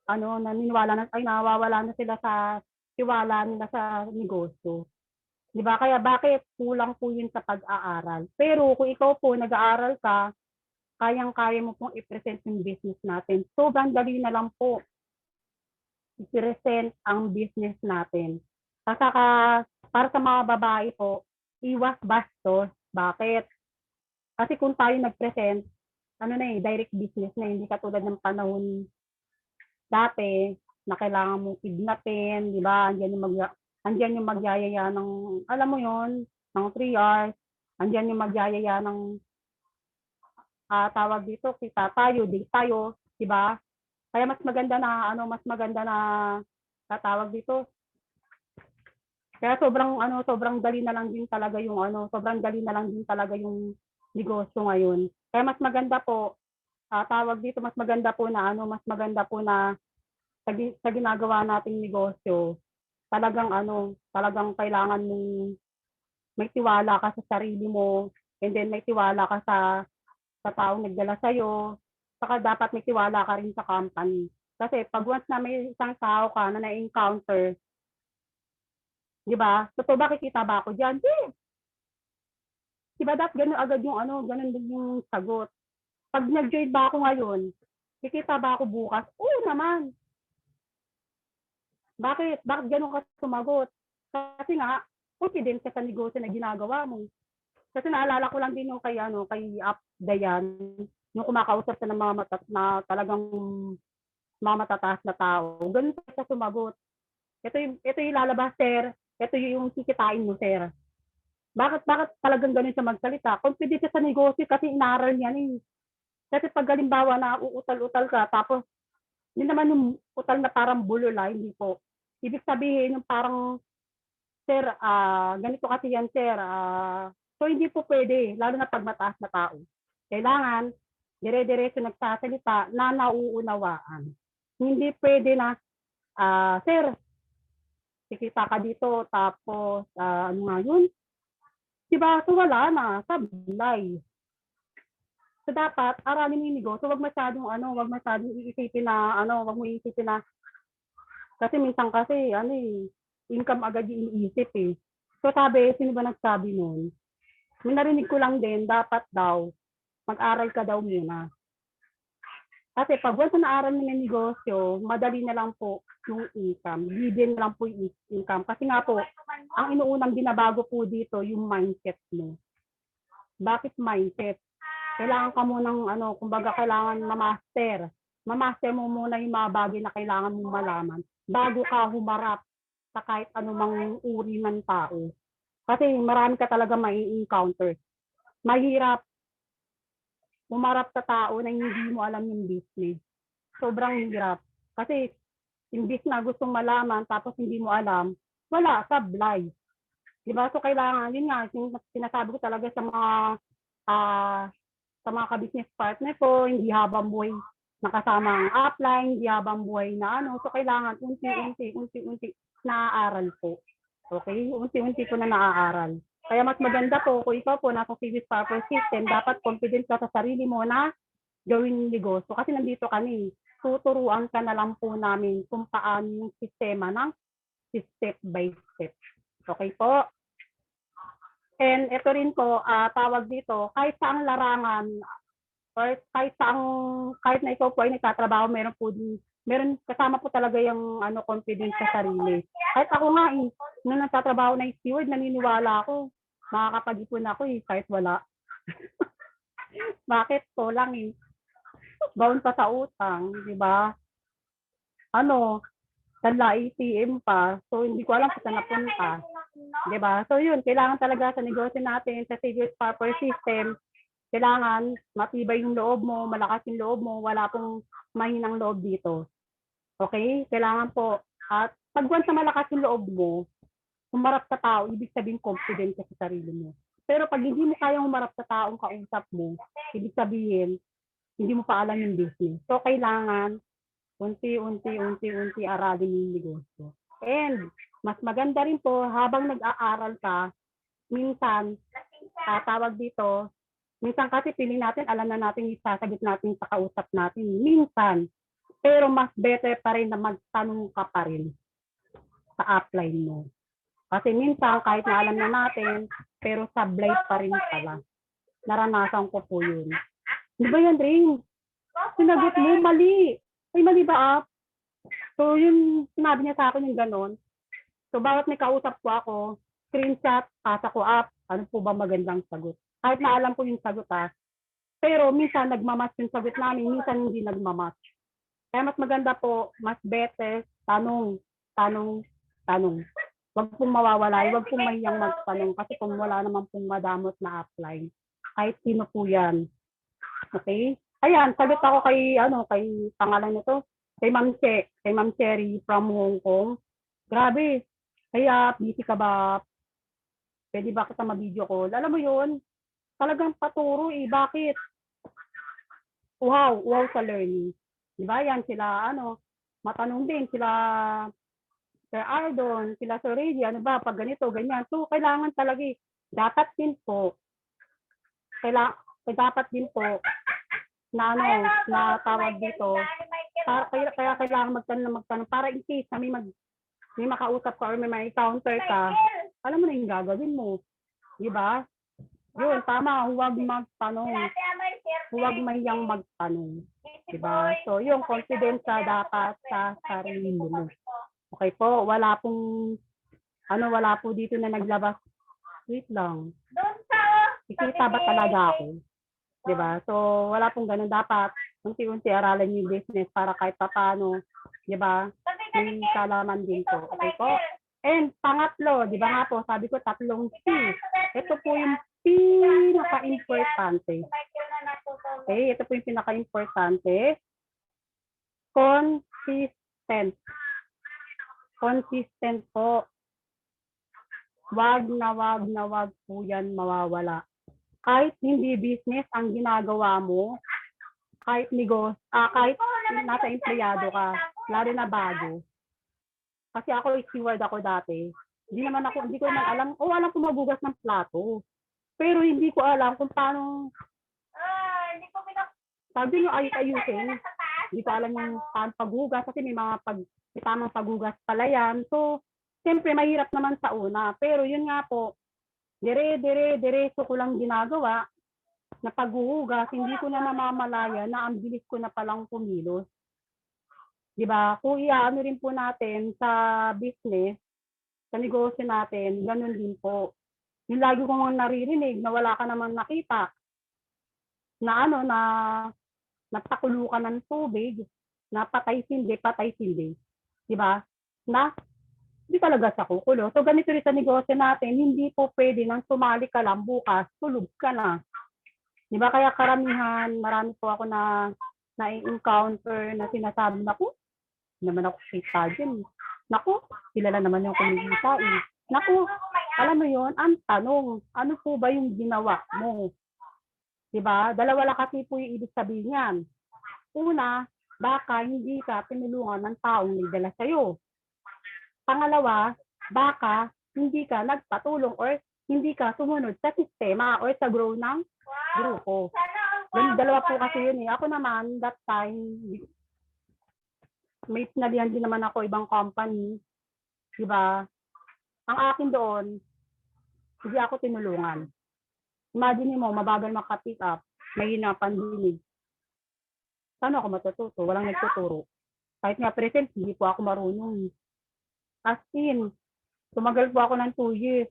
nawawala na sila sa tiwala nila sa negosyo. Diba? Kaya bakit kulang po yun sa pag-aaral? Pero kung ikaw po nag-aaral ka, kayang-kaya mo pong i-present yung business natin. Sobrang dali na lang po i-present ang business natin. Saka para sa mga babae po, iwas bastos. Bakit? Kasi kung tayo nag-present, direct business na, hindi katulad ng panahon dati na kailangan mong kidnapin, di ba? Andiyan yung magyayaya ng, alam mo yon, ng 3 hours. Andiyan yung magyayaya ng tawag dito, kita tayo, di tayo, di ba? Kaya mas maganda na tawag dito. Kaya sobrang dali na lang din talaga yung negosyo ngayon. Kaya mas maganda po na sa ginagawa nating negosyo, talagang kailangan mong may tiwala ka sa sarili mo, and then may tiwala ka sa taong nagdala sa'yo, saka dapat may tiwala ka rin sa company. Kasi pag once na may isang tao ka na na-encounter, di ba? Totoo ba, kikita ba ako dyan? Di ba dapat ganun agad ganun din yung sagot. Pag nag-join ba ako ngayon, kikita ba ako bukas? Oo naman. Bakit ganun ka sumagot? Kasi nga, confident ka sa negosyo na ginagawa mo. Kasi naalala ko lang din yung kay Up Dayan, yung kumakausap sa ng mga talagang mga matataas na tao. Ganun ka sumagot. Ito yung lalabas, sir. Ito yung kikitain mo, sir. Bakit talagang ganun siya magsalita? Confident siya sa negosyo kasi inaral niya eh. Kasi pag halimbawa na uutal-utal ka, tapos hindi naman yung utal na parang bulula, hindi po. Ibig sabihin yung parang, sir, ganito kasi yan, sir. So hindi po pwede, lalo na pag mataas na tao. Kailangan, dire-diretso nagsasalita na nauunawaan. Hindi pwede na, sir, kikita ka dito, tapos, ano nga yun? Diba? So wala na, sablay. So dapat, aralin mo yung negosyo, wag masyadong iisipin na, kasi minsan kasi, income agad yung iniisip eh. So sabi, sino ba nagsabi nun? May narinig ko lang din, dapat daw, mag-aral ka daw muna. Kasi pag once na naaral mo ng negosyo, madali na lang po yung income. Libre na lang po yung income. Kasi nga po, ang inuunang binabago po dito, yung mindset mo. Bakit mindset? Kailangan ka munang, kumbaga kailangan ma-master. Ma-master mo muna yung mga bagay na kailangan mong malaman bago ka humarap sa kahit anumang uri ng tao. Kasi marami ka talaga mai-encounter. Mahirap humarap sa tao na hindi mo alam yung business. Sobrang hirap. Kasi imbis na gustong malaman tapos hindi mo alam, wala, sablay. Diba? So kailangan, yun nga, sinasabi ko talaga sa mga ka-business partner ko, hindi habang buhay nakasama ang upline, hindi habang buhay na So kailangan unti-unti naaaral po. Okay? Unti-unti ko na naaaral. Kaya mas maganda po kung ikaw po nasa Civis Power System, dapat confident ka sa sarili mo na gawin yung negosyo. Kasi nandito kami, tuturuan ka na lang po namin kung paano yung sistema ng step by step. Okay po? And ito rin po, tawag dito, kahit saang larangan, or kahit na ikaw po ay nagtatrabaho, meron kasama po talaga yung confidence sa sarili. Kahit ako nga, nung nagtatrabaho na steward, naniniwala ako, makakapag-ipon ako kahit wala. Bakit? ko lang Baon pa sa utang, di ba? Kanla ATM pa. So, hindi ko alam kung saan napunta. Di ba? So, yun. Kailangan talaga sa negosyo natin, sa Civis Power System, kailangan matibay yung loob mo, malakas yung loob mo, wala pong mahinang loob dito. Okay? Kailangan po. At pag once na malakas yung loob mo, humarap sa tao, ibig sabihin confident ka sa sarili mo. Pero pag hindi mo kayang humarap sa taong kausap mo, ibig sabihin, hindi mo pa alam yung business. So, kailangan unti-unti aralin yung negosyo. And, mas maganda rin po, habang nag-aaral ka, minsan, tawag dito, minsan kasi piling natin, alam na natin yung sasagot natin sa kausap natin. Minsan, pero mas better pa rin na magtanong ka pa rin sa upline mo. Kasi minsan, kahit na alam na natin, pero sablay pa rin pala. Naranasan ko po yun. Di ba yan, Ring? Sinagot mo, mali. Ay, mali ba, Ap? So, yun, sinabi niya sa akin yung ganon. So, bawat may kausap ko ako, screenshot, pasa ko, Ap, ano po ba magandang sagot? Kahit na alam ko yung sagot, pero minsan nagmamatch yung sagot namin, minsan hindi nagmamatch. Kaya mas maganda po, mas better, tanong. Huwag pong mawawala, huwag pong mahiyang magtanong kasi kung wala naman pong madamot na upline. Kahit sino po yan. Okay? Ayan, sagot ako kay pangalan nito, kay Ma'am Cherry from Hong Kong. Grabe. Kaya busy ka ba? Pwede ba kita ma-video call? Alam mo yun, talagang paturo Bakit? Wow sa learning. Diba yan sila, matanong din sila Sir Ardon, sila Sir Reggie, pag ganito, ganyan. So, kailangan talaga dapat din po na tawag dito, kaya kailangan magtanong para in case na may makausap ka or may encounter ka, alam mo na yung gagawin mo. Diba? Yun, tama, huwag mahiyang magtanong. Diba? So, yung confidence dapat sa sarili mo. Okay po, wala po dito na naglabas. Wait lang. Ikita ba talaga ako? Diba? So, wala pong ganun. Dapat unti-unti aralan yung business para kahit paano, diba? May kalaman din po. Okay po? And pangatlo, diba nga po, sabi ko 3 C. Ito po yung pinaka-importante. Okay, ito po yung pinaka-importante. Consistent po. Wag po yan mawawala. Kahit hindi business ang ginagawa mo, kahit negosyo, kahit nasa empleyado ka, lalo na bago. Kasi ako, steward ako dati. Hindi ko naman alam, alam ko magugas ng plato. Pero hindi ko alam kung paano, sabi nyo ayusin. Hindi ko alam yung paano paghugas kasi may tamang paghugas pala yan. So, siyempre mahirap naman sa una. Pero yun nga po, diretso ko lang ginagawa. na paghuhugas, hindi ko na namamalaya na ang bilis ko na palang kumilos. Di ba? Kung iaano rin po natin sa business, sa negosyo natin, ganun din po. Yung lagi kong naririnig na wala ka naman nakita na na napakulo ka ng tubig, na patay sindi. Di ba? Na hindi talaga sa kukulo. So ganito rin sa negosyo natin, hindi po pwede nang sumali ka lang bukas, tulog ka na. Di ba? Kaya karamihan, marami po ako na-encounter na sinasabi na po, naman ako kita dyan. Naku, kilala naman yung kumikita eh. Naku, alam mo yon, ang tanong, ano po ba yung ginawa mo? Diba? Dalawa lang kasi po yung ibig sabihin yan. Una, baka hindi ka tinulungan ng taong nagdala sa'yo. Pangalawa, baka hindi ka nagpatulong or hindi ka sumunod sa sistema or sa grow ng grupo. Dalawa po kasi yun eh. Ako naman, that time, may pinalihan din naman ako ibang company. Diba? Ang akin doon, hindi ako tinulungan. Imagine mo, mabagal maka-pick up, mahina pandinig. Paano ako matututo? Walang nagtuturo. Kahit nga present, hindi po ako marunong. As in, tumagal po ako ng 2 years.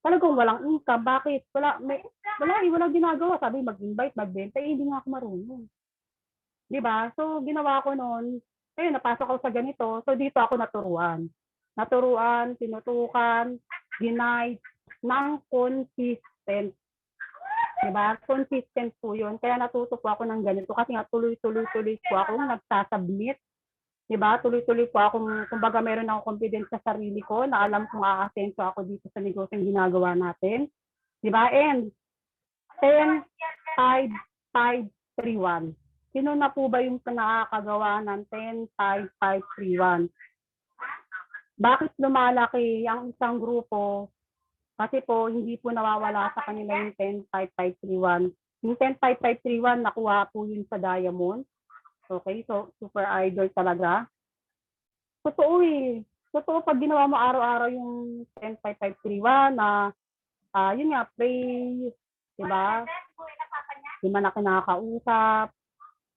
Talagang walang income. Bakit? Walang ginagawa. Sabi, mag-invite, magbenta. Hindi nga ako marunong. Diba? So, ginawa ko noon, ayun, napasok ako sa ganito. So, dito ako naturuan. Tinutukan, ginide, ng consistent. Diba? Consistent po yun. Kaya natuto po ako ng ganito. Kasi nga tuloy-tuloy po ako nagsasubmit. Diba? Tuloy-tuloy po ako. Kumbaga meron akong confidence sa sarili ko na alam kong aasenso ako dito sa negosyong ginagawa natin. Diba? And 10, 5, 5, 3, 1. Sino na po ba yung nakakagawa ng 10, 5, 5, 3, 1? Bakit lumalaki ang isang grupo? Kasi po, hindi po nawawala sa kanila yung 10, 5, 5, 3, 1. Yung 10, 5, 5, 3, 1, nakuha po yun sa Diamond. Okay, so super idol talaga. Totoo eh. Totoo pag ginawa mo araw-araw yung 10, 5, 5, 3, 1 na, yun nga, pray, diba? Di man na kinakausap,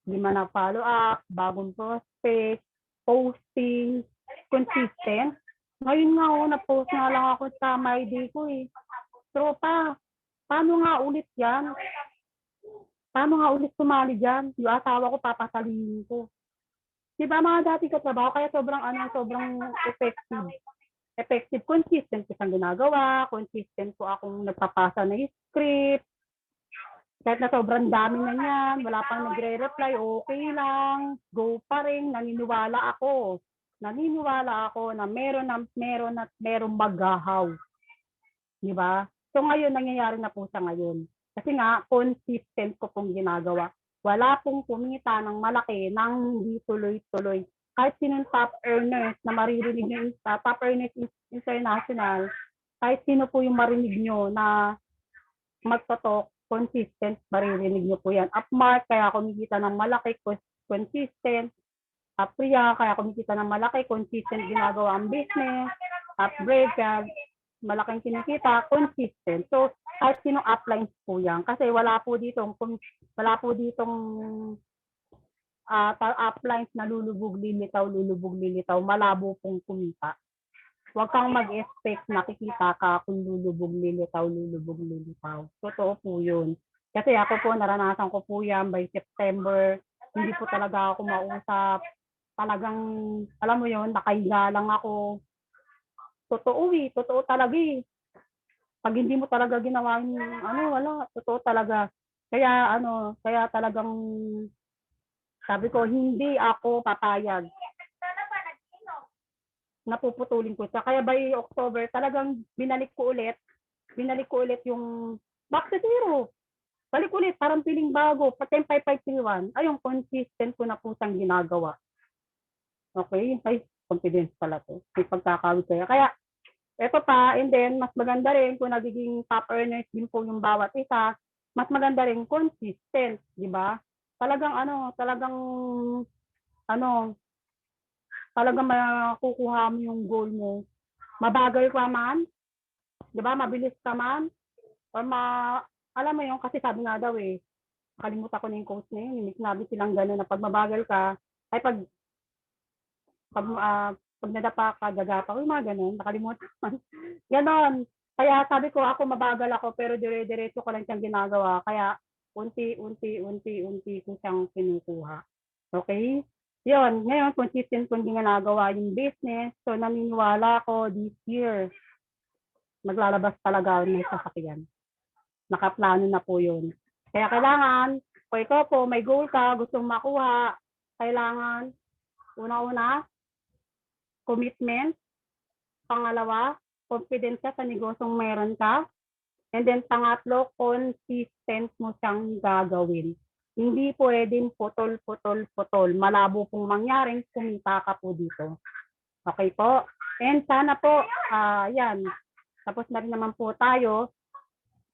di man na follow up, bagong prospect, posting, consistent. Ngayon nga na-post nga lang ako sa my day ko eh. Tropa, paano nga ulit yan? Paano nga ulit sumali dyan? Yung asawa ko, papasalihin ko. Diba mga dati katrabaho, kaya sobrang effective. Effective, consistent ko siyang ginagawa, consistent ko akong nagpapasa na script. Kahit na sobrang dami na yan, wala pang nagre-reply, okay lang, go pa rin, naniniwala ako na merong maghahaw. Di ba? So ngayon, nangyayari na po sa ngayon. Kasi nga, consistent ko pong ginagawa. Wala pong kumita ng malaki nang hindi tuloy-tuloy. Kahit sinong top earners na maririnig nyo, top earners international, kahit sino po yung marinig nyo na magtotok, consistent, maririnig nyo po yan. Upmark, kaya kumikita ng malaki, consistent. Priya, kaya kumikita ng malaki, consistent ginagawa ang business. Upgrade, kaya malaking kinikita, consistent. So, kahit sinong uplines po yan. Kasi wala po ditong uplines na lulubog, lilitaw, malabo pong kumita. Huwag kang mag-expect na kikita ka kung lulubog, lilitaw. Totoo po yun. Kasi ako po, naranasan ko po yan by September. Hindi po talaga ako mausap. Talagang, alam mo yun, nakahiga lang ako. Totoo talaga eh. Pag hindi mo talaga ginawa yung, wala, totoo talaga. Kaya talagang, sabi ko, hindi ako papayag. Napuputulin ko siya. Kaya by October, talagang binalik ko ulit yung back to zero. Balik ulit, parang piling bago. Pa 10, 5, 5, 3, 1. Ayun, consistent ko na po siyang ginagawa. Okay? Ay, confidence pala to. May pagkakawit kaya. Kaya, eto pa, and then, mas maganda rin kung nagiging top earners din po yung bawat isa, mas maganda rin consistent, di ba? Talagang makukuha mo yung goal mo. Mabagal ka man, di ba? Mabilis ka man, or alam mo yun, kasi sabi nga daw eh, nakalimutan ko na yung quote na yun, may sinabi silang gano'n na pag mabagal ka, ay pag nadapa ka, gagapa ko, yung mga gano'n, nakalimutan ko. Ganon. Kaya sabi ko, ako mabagal ako, pero dire-diretso ko lang siyang ginagawa. Kaya unti-unti ko siyang kinukuha. Okay? Yun, ngayon, consistent kong ginagawa yung business. So, naniniwala ko this year, maglalabas talaga ng sasakyan. Nakaplano na po yun. Kaya kailangan, kung ikaw po, may goal ka, gustong makuha, kailangan, una-una, commitment. Pangalawa, confidence ka sa negosyong meron ka. And then pangatlo, consistent mo siyang gagawin. Hindi pwedeng putol. Malabo pong mangyaring kumita ka po dito. Okay po? And sana po, yan, tapos na rin naman po tayo.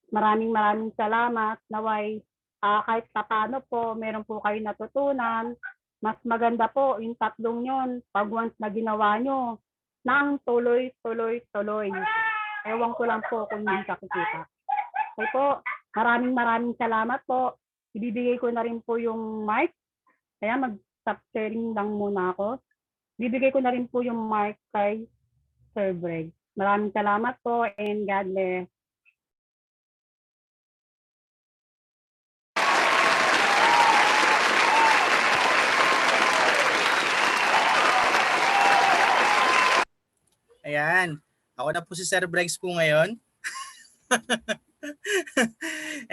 Maraming salamat. Naway, kahit paano po, meron po kayo natutunan. Mas maganda po yung tatlong yun, pag once na ginawa nyo, nang tuloy. Ewan ko lang po kung hindi kakikita. Okay po, maraming salamat po. Ibibigay ko na rin po yung mic. Kaya mag-stop sharing lang muna ako. Ibibigay ko na rin po yung mic kay Sir Breg. Maraming salamat po and God bless. Ayan. Ako na po si Sir Bregs po ngayon.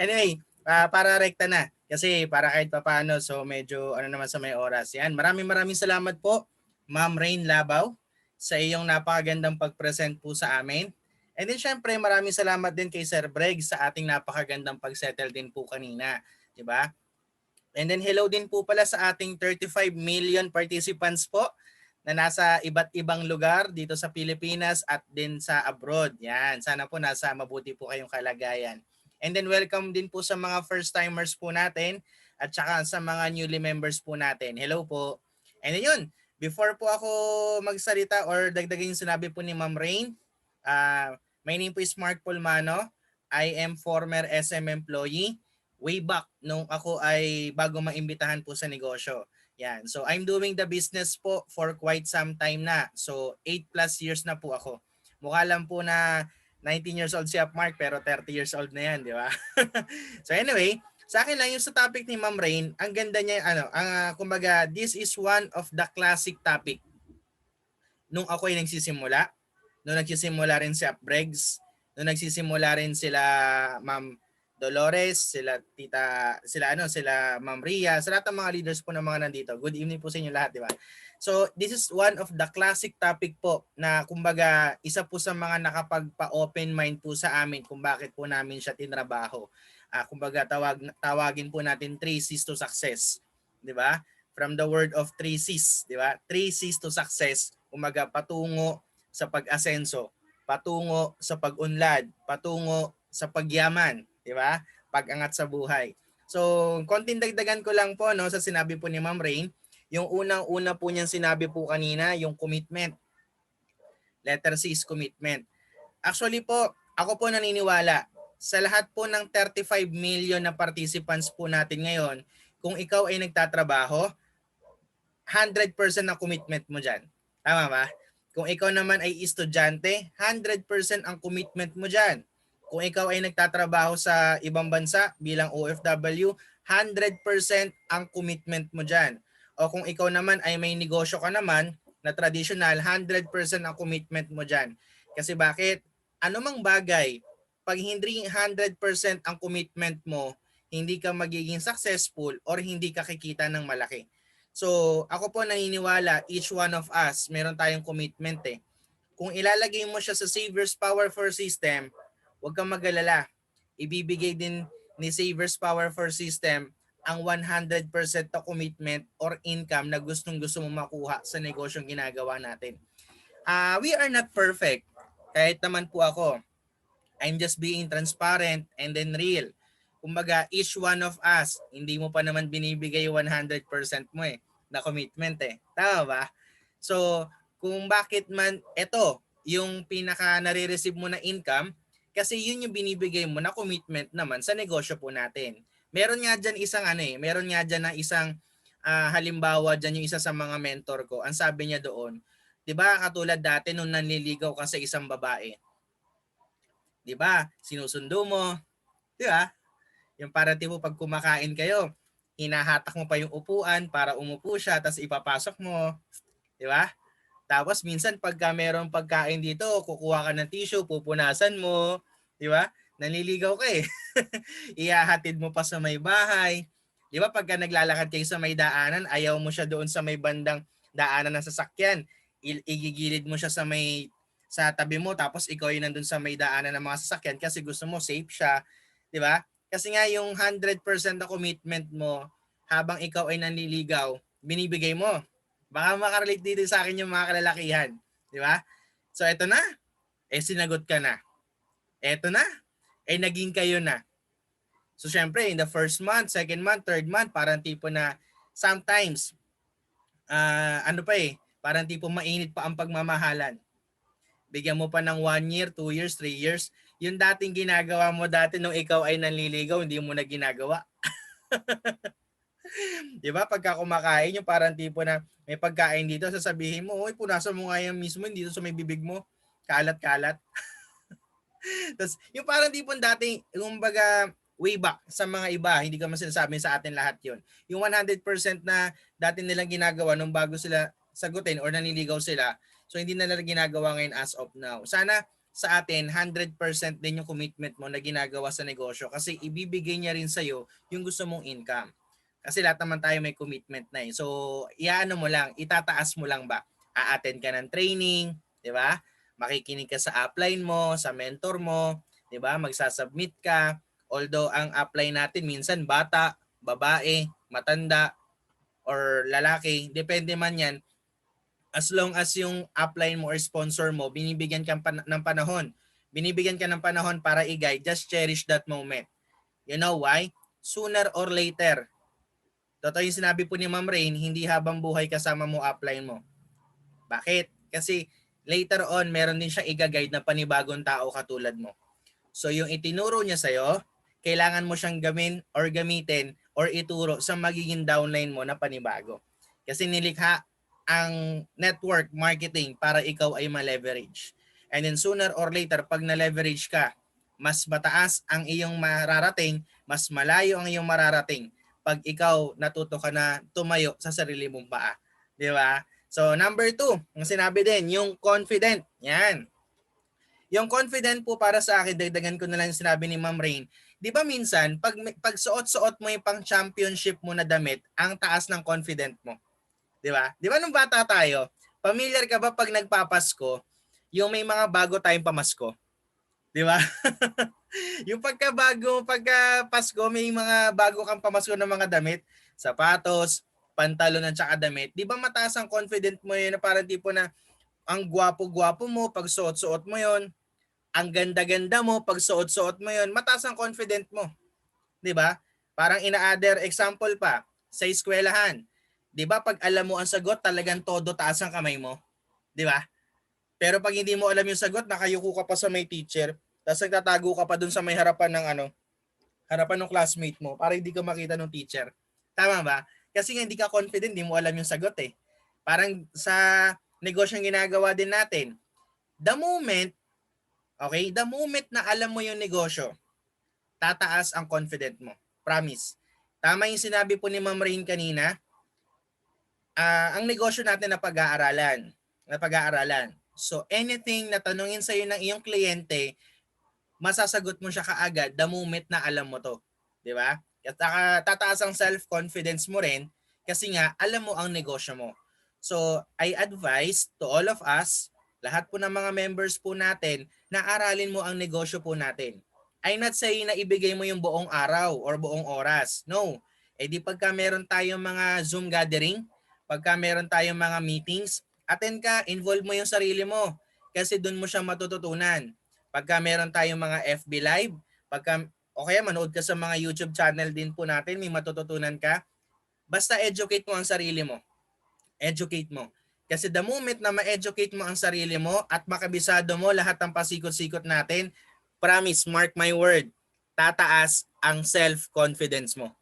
Anyway, para rekta na. Kasi para kahit papaano, so medyo ano naman sa may oras. Yan. Maraming salamat po, Ma'am Rain Labaw, sa iyong napakagandang pag-present po sa amin. And then syempre, maraming salamat din kay Sir Bregs sa ating napakagandang pag-settle din po kanina. Diba? And then hello din po pala sa ating 35 million participants po na nasa iba't ibang lugar dito sa Pilipinas at din sa abroad. Yan, sana po nasa mabuti po kayong kalagayan. And then welcome din po sa mga first timers po natin at saka sa mga newly members po natin. Hello po. And then yun, before po ako magsalita or dagdagan yung sinabi po ni Ma'am Rain, my name po is Mark Pulmano. I am former SM employee way back nung ako ay bago maimbitahan po sa negosyo. Yan. So I'm doing the business po for quite some time na. So 8+ years na po ako. Mukha lang po na 19 years old si Mark pero 30 years old na yan, di ba? So anyway, sa akin lang yung sa topic ni Ma'am Rain, ang ganda niya kumbaga this is one of the classic topic. Nung ako ay nagsisimula, nung nagsisimula rin si Bregs, nung nagsisimula rin sila Ma'am Dolores, sila Ma'am Ria, sa lahat ng mga leaders po ng mga nandito. Good evening po sa inyo lahat, di ba? So, this is one of the classic topic po na kumbaga isa po sa mga nakapagpa-open mind po sa amin kung bakit po namin siya tinrabaho. Kumbaga tawagin po natin 3 C's to success, di ba? From the word of 3 C's, di ba? 3 C's to success, kumbaga patungo sa pag-asenso, patungo sa pag-unlad, patungo sa pagyaman, di ba? Pag-angat sa buhay. So, konting dagdagan ko lang po no sa sinabi po ni Ma'am Rain, yung unang-una po niyang sinabi po kanina, yung commitment. Letter C is commitment. Actually po, ako po naniniwala sa lahat po ng 35 million na participants po natin ngayon, kung ikaw ay nagtatrabaho, 100% ang commitment mo dyan. Tama ba? Kung ikaw naman ay estudyante, 100% ang commitment mo dyan. Kung ikaw ay nagtatrabaho sa ibang bansa bilang OFW, 100% ang commitment mo dyan. O kung ikaw naman ay may negosyo ka naman na traditional, 100% ang commitment mo dyan. Kasi bakit? Anumang bagay, pag hindi 100% ang commitment mo, hindi ka magiging successful or hindi ka kikita ng malaki. So, ako po naniniwala, each one of us, meron tayong commitment eh. Kung ilalagay mo siya sa Savers Power for System, huwag kang mag-alala. Ibibigay din ni Savers Power for System ang 100% na commitment or income na gustong-gusto mo makuha sa negosyong ginagawa natin. We are not perfect. Kahit naman po ako, I'm just being transparent and then real. Kumbaga, each one of us, hindi mo pa naman binibigay 100% mo na commitment Tama ba? So, kung bakit man, ito, yung pinaka nare-receive mo na income, Kasi yun yung binibigay mo na commitment naman sa negosyo po natin. Meron nga dyan isang meron nga dyan na isang halimbawa dyan yung isa sa mga mentor ko. Ang sabi niya doon, 'di ba katulad dati nung nanliligaw ka sa isang babae, 'di ba? Sinusundo mo, 'di ba? Yung para tipo pag kumakain kayo, hinahatak mo pa yung upuan para umupo siya tapos ipapasok mo, 'di ba? Tapos minsan pagka merong pagkain dito, kukuha ka ng tissue, pupunasan mo, 'di ba? Nanliligaw ka eh. Ihahatid mo pa sa may bahay. 'Di ba pagka naglalakad kayo sa may daanan, ayaw mo siya doon sa may bandang daanan ng sasakyan. Igigilid mo siya sa tabi mo tapos ikaw yung nandun sa may daanan ng mga sasakyan kasi gusto mo safe siya, 'di ba? Kasi nga yung 100% na commitment mo habang ikaw ay nanliligaw, binibigay mo. Baka makarelate dito sa akin yung mga kalalakihan, 'di ba? So eto na, sinagot ka na. Eto na, naging kayo na. So syempre, in the first month, second month, third month, parang tipo na sometimes, parang tipo mainit pa ang pagmamahalan. Bigyan mo pa ng 1 year, 2 years, 3 years. Yung dating ginagawa mo dati nung ikaw ay nanliligaw, hindi mo na ginagawa. Di ba? Pagka kumakain, yung parang tipo na may pagkain dito, sasabihin mo, uy, punasan mo nga yan mismo, hindi sa may bibig mo. Kalat-kalat. Tapos, yung parang tipong dating, kumbaga, way back sa mga iba, hindi ko man sinasabi sa atin lahat yon. Yung 100% na dati nilang ginagawa nung bago sila sagutin or naniligaw sila, so hindi na nila ginagawa ngayon as of now. Sana sa atin, 100% din yung commitment mo na ginagawa sa negosyo kasi ibibigay niya rin sa'yo yung gusto mong income. Kasi lahat naman tayo may commitment na eh. So, iyaano mo lang, itataas mo lang ba? A-attend ka ng training, di ba? Makikinig ka sa upline mo, sa mentor mo, di ba? Magsasubmit ka. Although ang upline natin minsan bata, babae, matanda, or lalaki, depende man yan. As long as yung upline mo or sponsor mo, binibigyan ka ng panahon. Binibigyan ka ng panahon para i-guide, just cherish that moment. You know why? Sooner or later, totoo yung sinabi po ni Ma'am Rain, hindi habang buhay kasama mo upline mo. Bakit? Kasi later on, meron din siyang i-guide na panibagong tao katulad mo. So yung itinuro niya sa'yo, kailangan mo siyang gamitin or ituro sa magiging downline mo na panibago. Kasi nilikha ang network marketing para ikaw ay ma-leverage. And then sooner or later, pag na-leverage ka, mas mataas ang iyong mararating, mas malayo ang iyong mararating pag ikaw natuto ka na tumayo sa sarili mong paa. Di ba? So number 2, ang sinabi din, yung confident. Yan. Yung confident po para sa akin, dagdagan ko na lang yung sinabi ni Ma'am Rain. Di ba minsan, pag suot-suot mo yung pang championship mo na damit, ang taas ng confident mo. Di ba? Di ba nung bata tayo, familiar ka ba pag nagpapasko, yung may mga bago tayong pamasko? Di ba? Yung pagka Pasko, may mga bago kang pamasko ng mga damit, sapatos, pantalon at saka damit. Di ba mataas ang confident mo yun na parang tipo na ang gwapo-gwapo mo pag suot-suot mo yun, ang ganda-ganda mo pag suot-suot mo yun, mataas ang confident mo. Di ba? Parang ina-other example pa, sa eskwelahan. Di ba pag alam mo ang sagot, talagang todo taas ang kamay mo? Di ba? Pero pag hindi mo alam yung sagot, nakayuko ka pa sa may teacher, tapos nagtatago ka pa dun sa may harapan ng classmate mo para hindi ka makita ng teacher. Tama ba? Kasi nga hindi ka confident, hindi mo alam yung sagot eh. Parang sa negosyong ginagawa din natin, the moment na alam mo yung negosyo, tataas ang confident mo. Promise. Tama yung sinabi po ni Ma'am Rain kanina, ang negosyo natin na pag-aaralan. So anything na tanungin sa'yo ng iyong kliyente, masasagot mo siya kaagad the moment na alam mo to. Di ba? At tataas ang self-confidence mo rin kasi nga alam mo ang negosyo mo. So I advise to all of us, lahat po ng mga members po natin, na aralin mo ang negosyo po natin. I'm not saying na ibigay mo yung buong araw or buong oras. No. Di pagka meron tayong mga Zoom gathering, pagka meron tayong mga meetings, attend ka, involve mo yung sarili mo kasi doon mo siya matututunan. Pagka meron tayong mga FB Live, o kaya manood ka sa mga YouTube channel din po natin, may matututunan ka. Basta educate mo ang sarili mo. Educate mo. Kasi the moment na ma-educate mo ang sarili mo at makabisado mo lahat ng pasikot-sikot natin, promise, mark my word, tataas ang self-confidence mo.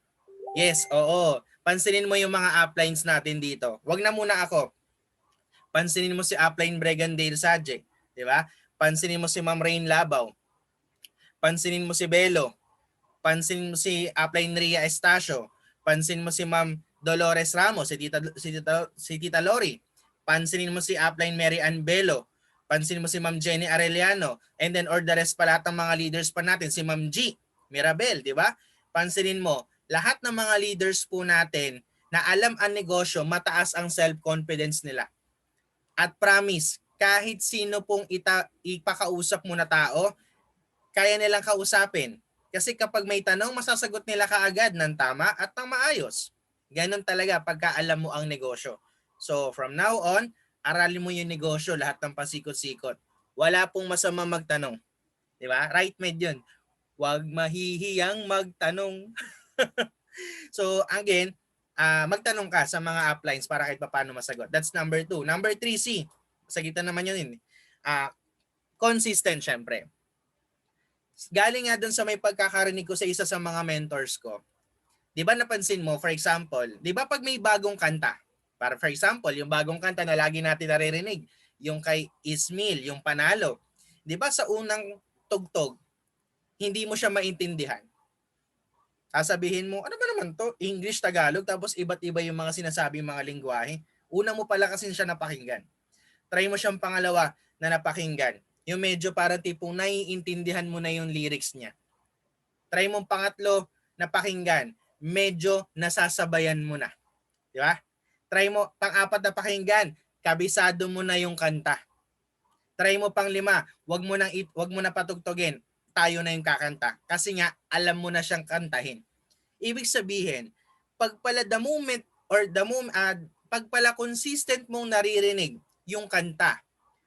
Yes, oo. Pansinin mo yung mga uplines natin dito. Wag na muna ako. Pansinin mo si upline Bregandale Saje, di ba? Pansinin mo si Ma'am Rain Labaw. Pansinin mo si Belo. Pansinin mo si upline Ria Estacio. Pansinin mo si Ma'am Dolores Ramos, si Tita Lori. Pansinin mo si upline Mary Ann Belo. Pansinin mo si Ma'am Jenny Arellano. And then or the rest pa lahat ng mga leaders pa natin, si Ma'am G. Mirabel, di ba? Pansinin mo, lahat ng mga leaders po natin na alam ang negosyo, mataas ang self-confidence nila. At promise, kahit sino pong ipakausap mo na tao, kaya nilang kausapin. Kasi kapag may tanong, masasagot nila kaagad ng tama at ng maayos. Ganon talaga pagka alam mo ang negosyo. So from now on, aralin mo yung negosyo, lahat ng pasikot-sikot. Wala pong masama magtanong. Di ba? Right med yun. Huwag mahihiyang magtanong. So again, magtanong ka sa mga uplines para kahit paano masagot. That's number 2. Number 3, C. Sagitan naman yun. Consistent, syempre. Galing nga dun sa may pagkakarinig ko sa isa sa mga mentors ko. Di ba napansin mo, for example, di ba pag may bagong kanta, para for example, yung bagong kanta na lagi natin naririnig, yung kay Ismail, yung Panalo, di ba sa unang tugtog, hindi mo siya maintindihan. Sasabihin mo, ano ba naman to? English, Tagalog, tapos iba't iba yung mga sinasabing mga lingwahe. Una mo pala kasi siya napakinggan. Try mo siyang pangalawa na napakinggan. Yung medyo para tipong naiintindihan mo na yung lyrics niya. Try mong pangatlo na pakinggan. Medyo nasasabayan mo na. Di ba? Try mo pang-apat na pakinggan. Kabisado mo na yung kanta. Try mo pang-5. Wag mo na patugtugin. Tayo na yung kakanta. Kasi nga, alam mo na siyang kantahin. Ibig sabihin, pag pala pag pala consistent mong naririnig yung kanta,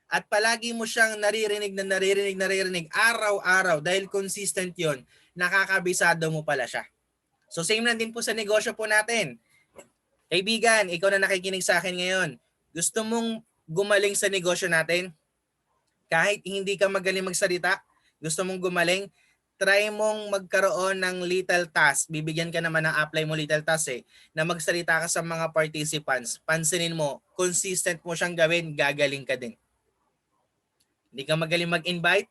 at palagi mo siyang naririnig araw-araw dahil consistent yon, nakakabisado mo pala siya. So same lang din po sa negosyo po natin. Kaibigan, ikaw na nakikinig sa akin ngayon, gusto mong gumaling sa negosyo natin? Kahit hindi ka magaling magsalita, gusto mong gumaling, try mong magkaroon ng little task. Bibigyan ka naman ng apply mo little task na magsalita ka sa mga participants. Pansinin mo, consistent mo siyang gawin, gagaling ka din. Hindi ka magaling mag-invite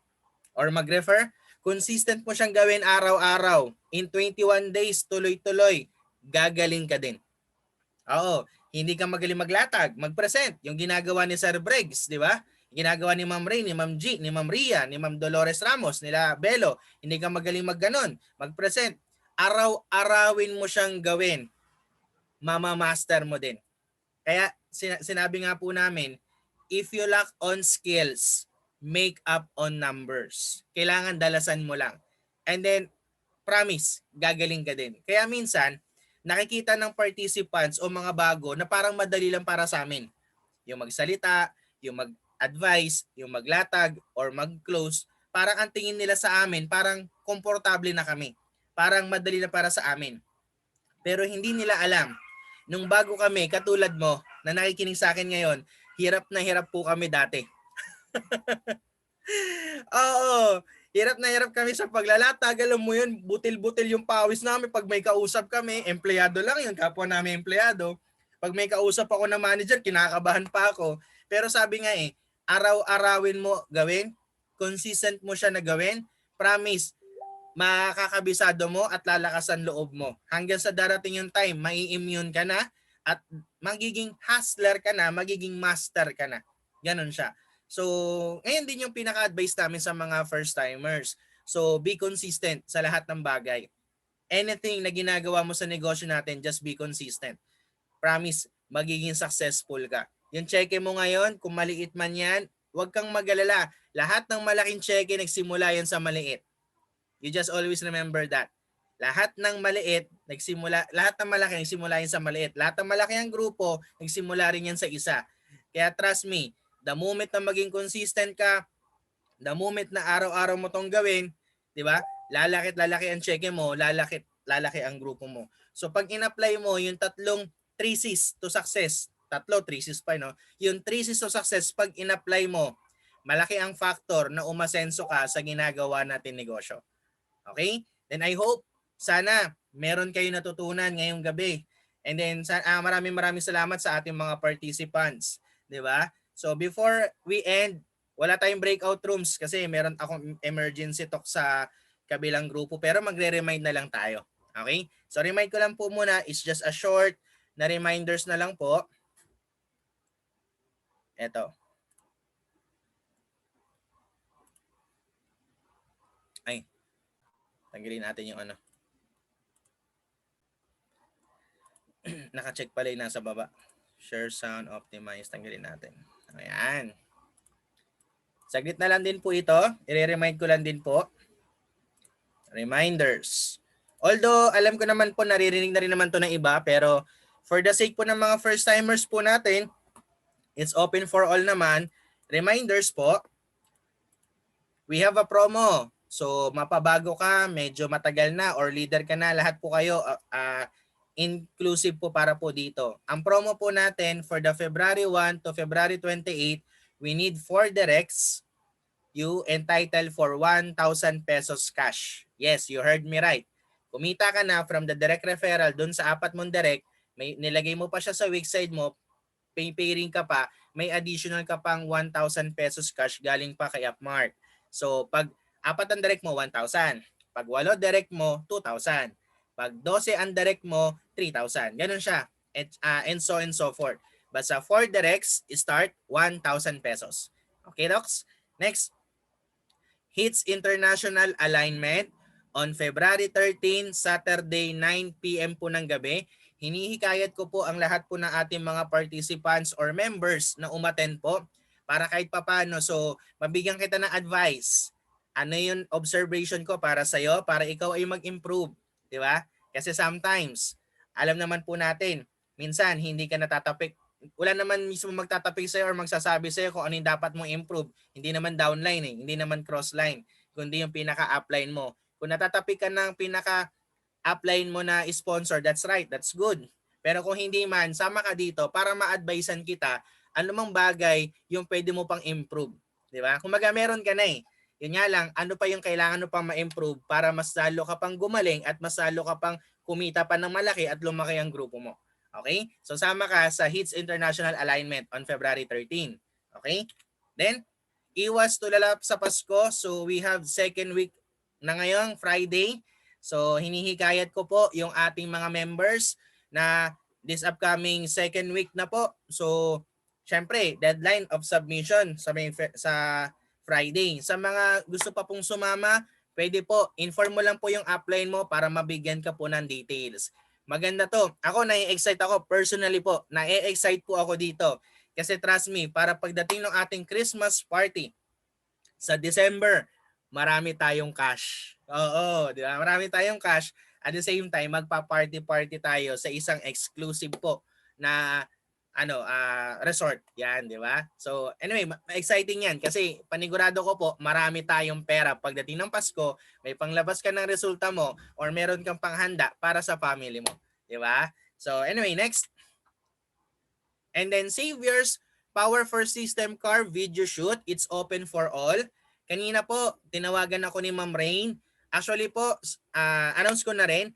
or mag-refer, consistent mo siyang gawin araw-araw. In 21 days, tuloy-tuloy, gagaling ka din. Oo, hindi ka magaling maglatag, mag-present. Yung ginagawa ni Sir Briggs, di ba? Ginagawa ni Ma'am Rain, ni Ma'am G, ni Ma'am Ria, ni Ma'am Dolores Ramos, nila Belo. Hindi ka magaling mag-ganon, mag-present. Araw-arawin mo siyang gawin. Mama-master mo din. Kaya sinabi nga po namin, if you lack on skills, make up on numbers. Kailangan dalasan mo lang. And then, promise, gagaling ka din. Kaya minsan, nakikita ng participants o mga bago na parang madali lang para sa amin. Yung magsalita, yung mag-advise, yung maglatag, or mag-close, parang ang tingin nila sa amin, parang komportable na kami. Parang madali na para sa amin. Pero hindi nila alam. Nung bago kami, katulad mo, na nakikinig sa akin ngayon, hirap na hirap po kami dati. Oo, hirap na hirap kami sa paglalatag. Alam mo yun, butil-butil yung pawis namin. Pag may kausap kami, empleyado lang yun, kapwa namin empleyado. Pag may kausap ako ng manager, kinakabahan pa ako. Pero sabi nga araw-arawin mo gawin, consistent mo siya na gawin, promise, makakabisado mo at lalakasan loob mo. Hanggang sa darating yung time, mai-immune ka na at magiging hustler ka na, magiging master ka na. Ganon siya. So, ngayon din yung pinaka-advice namin sa mga first-timers. So, be consistent sa lahat ng bagay. Anything na ginagawa mo sa negosyo natin, just be consistent. Promise, magiging successful ka. Yung cheque mo ngayon, kung maliit man yan, huwag kang mag-alala. Lahat ng malaking cheque, nagsimula yan sa maliit. You just always remember that. Lahat ng malaki, nagsimula yan sa maliit. Lahat ng malaki ang grupo, nagsimula rin yan sa isa. Kaya trust me, the moment na maging consistent ka, the moment na araw-araw mo tong gawin, di ba? Lalaki ang cheque mo, lalaki ang grupo mo. So pag in-apply mo yung tatlong 3 C's to success, 3 C's pa, no? Yung 3 C's to success, pag in-apply mo, malaki ang factor na umasenso ka sa ginagawa natin negosyo. Okay? Then I hope sana meron kayo natutunan ngayong gabi. And then maraming salamat sa ating mga participants, 'di ba? So before we end, wala tayong breakout rooms kasi meron akong emergency talk sa kabilang grupo pero magre-remind na lang tayo. Okay? So remind ko lang po muna, it's just a short na reminders na lang po. Eto. Ay. Tanggalin natin yung ano. Naka-check pala yung nasa baba. Share sound, optimize. Tanggalin natin. Ayan. Saglit na lang din po ito. I-remind ko lang din po. Reminders. Although, alam ko naman po, naririnig na rin naman to ng iba, pero for the sake po ng mga first-timers po natin, it's open for all naman. Reminders po, we have a promo. So, mapabago ka, medyo matagal na, or leader ka na, lahat po kayo, inclusive po para po dito. Ang promo po natin for the February 1 to February 28, we need 4 directs. You entitled for 1,000 pesos cash. Yes, you heard me right. Kumita ka na from the direct referral dun sa 4 mong direct, may nilagay mo pa siya sa weak side mo, pay-paying ka pa, may additional ka pang 1,000 pesos cash galing pa kay Upmark. So pag 4 ang direct mo, 1,000. Pag 8 direct mo, 2,000. Pag 12 ang direct mo, 3,000. Ganun siya. And so forth. But sa 4 directs, start 1,000 pesos. Okay, Docs? Next. HITS International Alignment on February 13, Saturday, 9 p.m. po ng gabi. Hinihikayat ko po ang lahat po ng ating mga participants or members na umattend po para kahit papano. So, mabigyan kita ng advice. Ano yung observation ko para sa'yo para ikaw ay mag-improve. Di ba? Kasi sometimes, alam naman po natin, minsan hindi ka natatapik. Wala naman mismo magtatapik sa'yo or magsasabi sa'yo kung ano yung dapat mong improve. Hindi naman downline eh, hindi naman crossline, kundi yung pinaka-upline mo. Kung natatapik ka ng pinaka-upline mo na sponsor, that's right, that's good. Pero kung hindi man, sama ka dito para ma-advisean kita anumang bagay yung pwede mo pang improve. Di ba? Kung meron ka na eh. Yun nga lang, ano pa yung kailangan mo pang ma-improve para mas lalo ka pang gumaling at mas lalo ka pang kumita pa ng malaki at lumaki ang grupo mo. Okay? So sama ka sa HITS International Alignment on February 13. Okay? Then, iwas tulala sa Pasko. So we have second week na ngayong Friday. So hinihikayat ko po yung ating mga members na this upcoming second week na po. So syempre, deadline of submission sa Friday. Sa mga gusto pa pong sumama, pwede po, inform mo lang po yung upline mo para mabigyan ka po ng details. Maganda to. Ako nai-excite ako personally po. Nai-excite po ako dito. Kasi trust me, para pagdating ng ating Christmas party sa December, marami tayong cash. Oo, di ba? Marami tayong cash. At the same time, magpa-party-party tayo sa isang exclusive po na resort. Yan, di ba? So, anyway, exciting yan kasi panigurado ko po, marami tayong pera. Pagdating ng Pasko, may panglabas ka ng resulta mo or meron kang panghanda para sa family mo. Di ba? So, anyway, next. And then, Savior's Power for System Car Video Shoot. It's open for all. Kanina po, tinawagan ako ni Ma'am Rain. Actually po, announce ko na rin,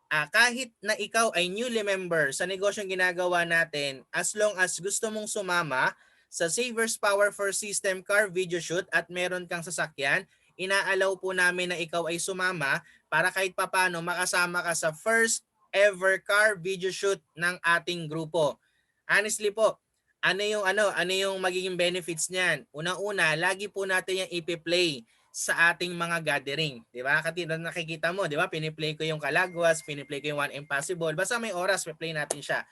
kahit na ikaw ay newly member sa negosyong ginagawa natin, as long as gusto mong sumama sa Savior's Power for System Car Video Shoot at meron kang sasakyan, inaalaw po namin na ikaw ay sumama para kahit papano makasama ka sa first ever car video shoot ng ating grupo. Honestly po, ano yung magiging benefits niyan? Una-una, lagi po natin yung ipi-play sa ating mga gathering, 'di ba? Katulad nakikita mo, 'di ba? Pini-play ko yung Calagwas, pini-play ko yung One Impossible. Basta may oras, play natin siya.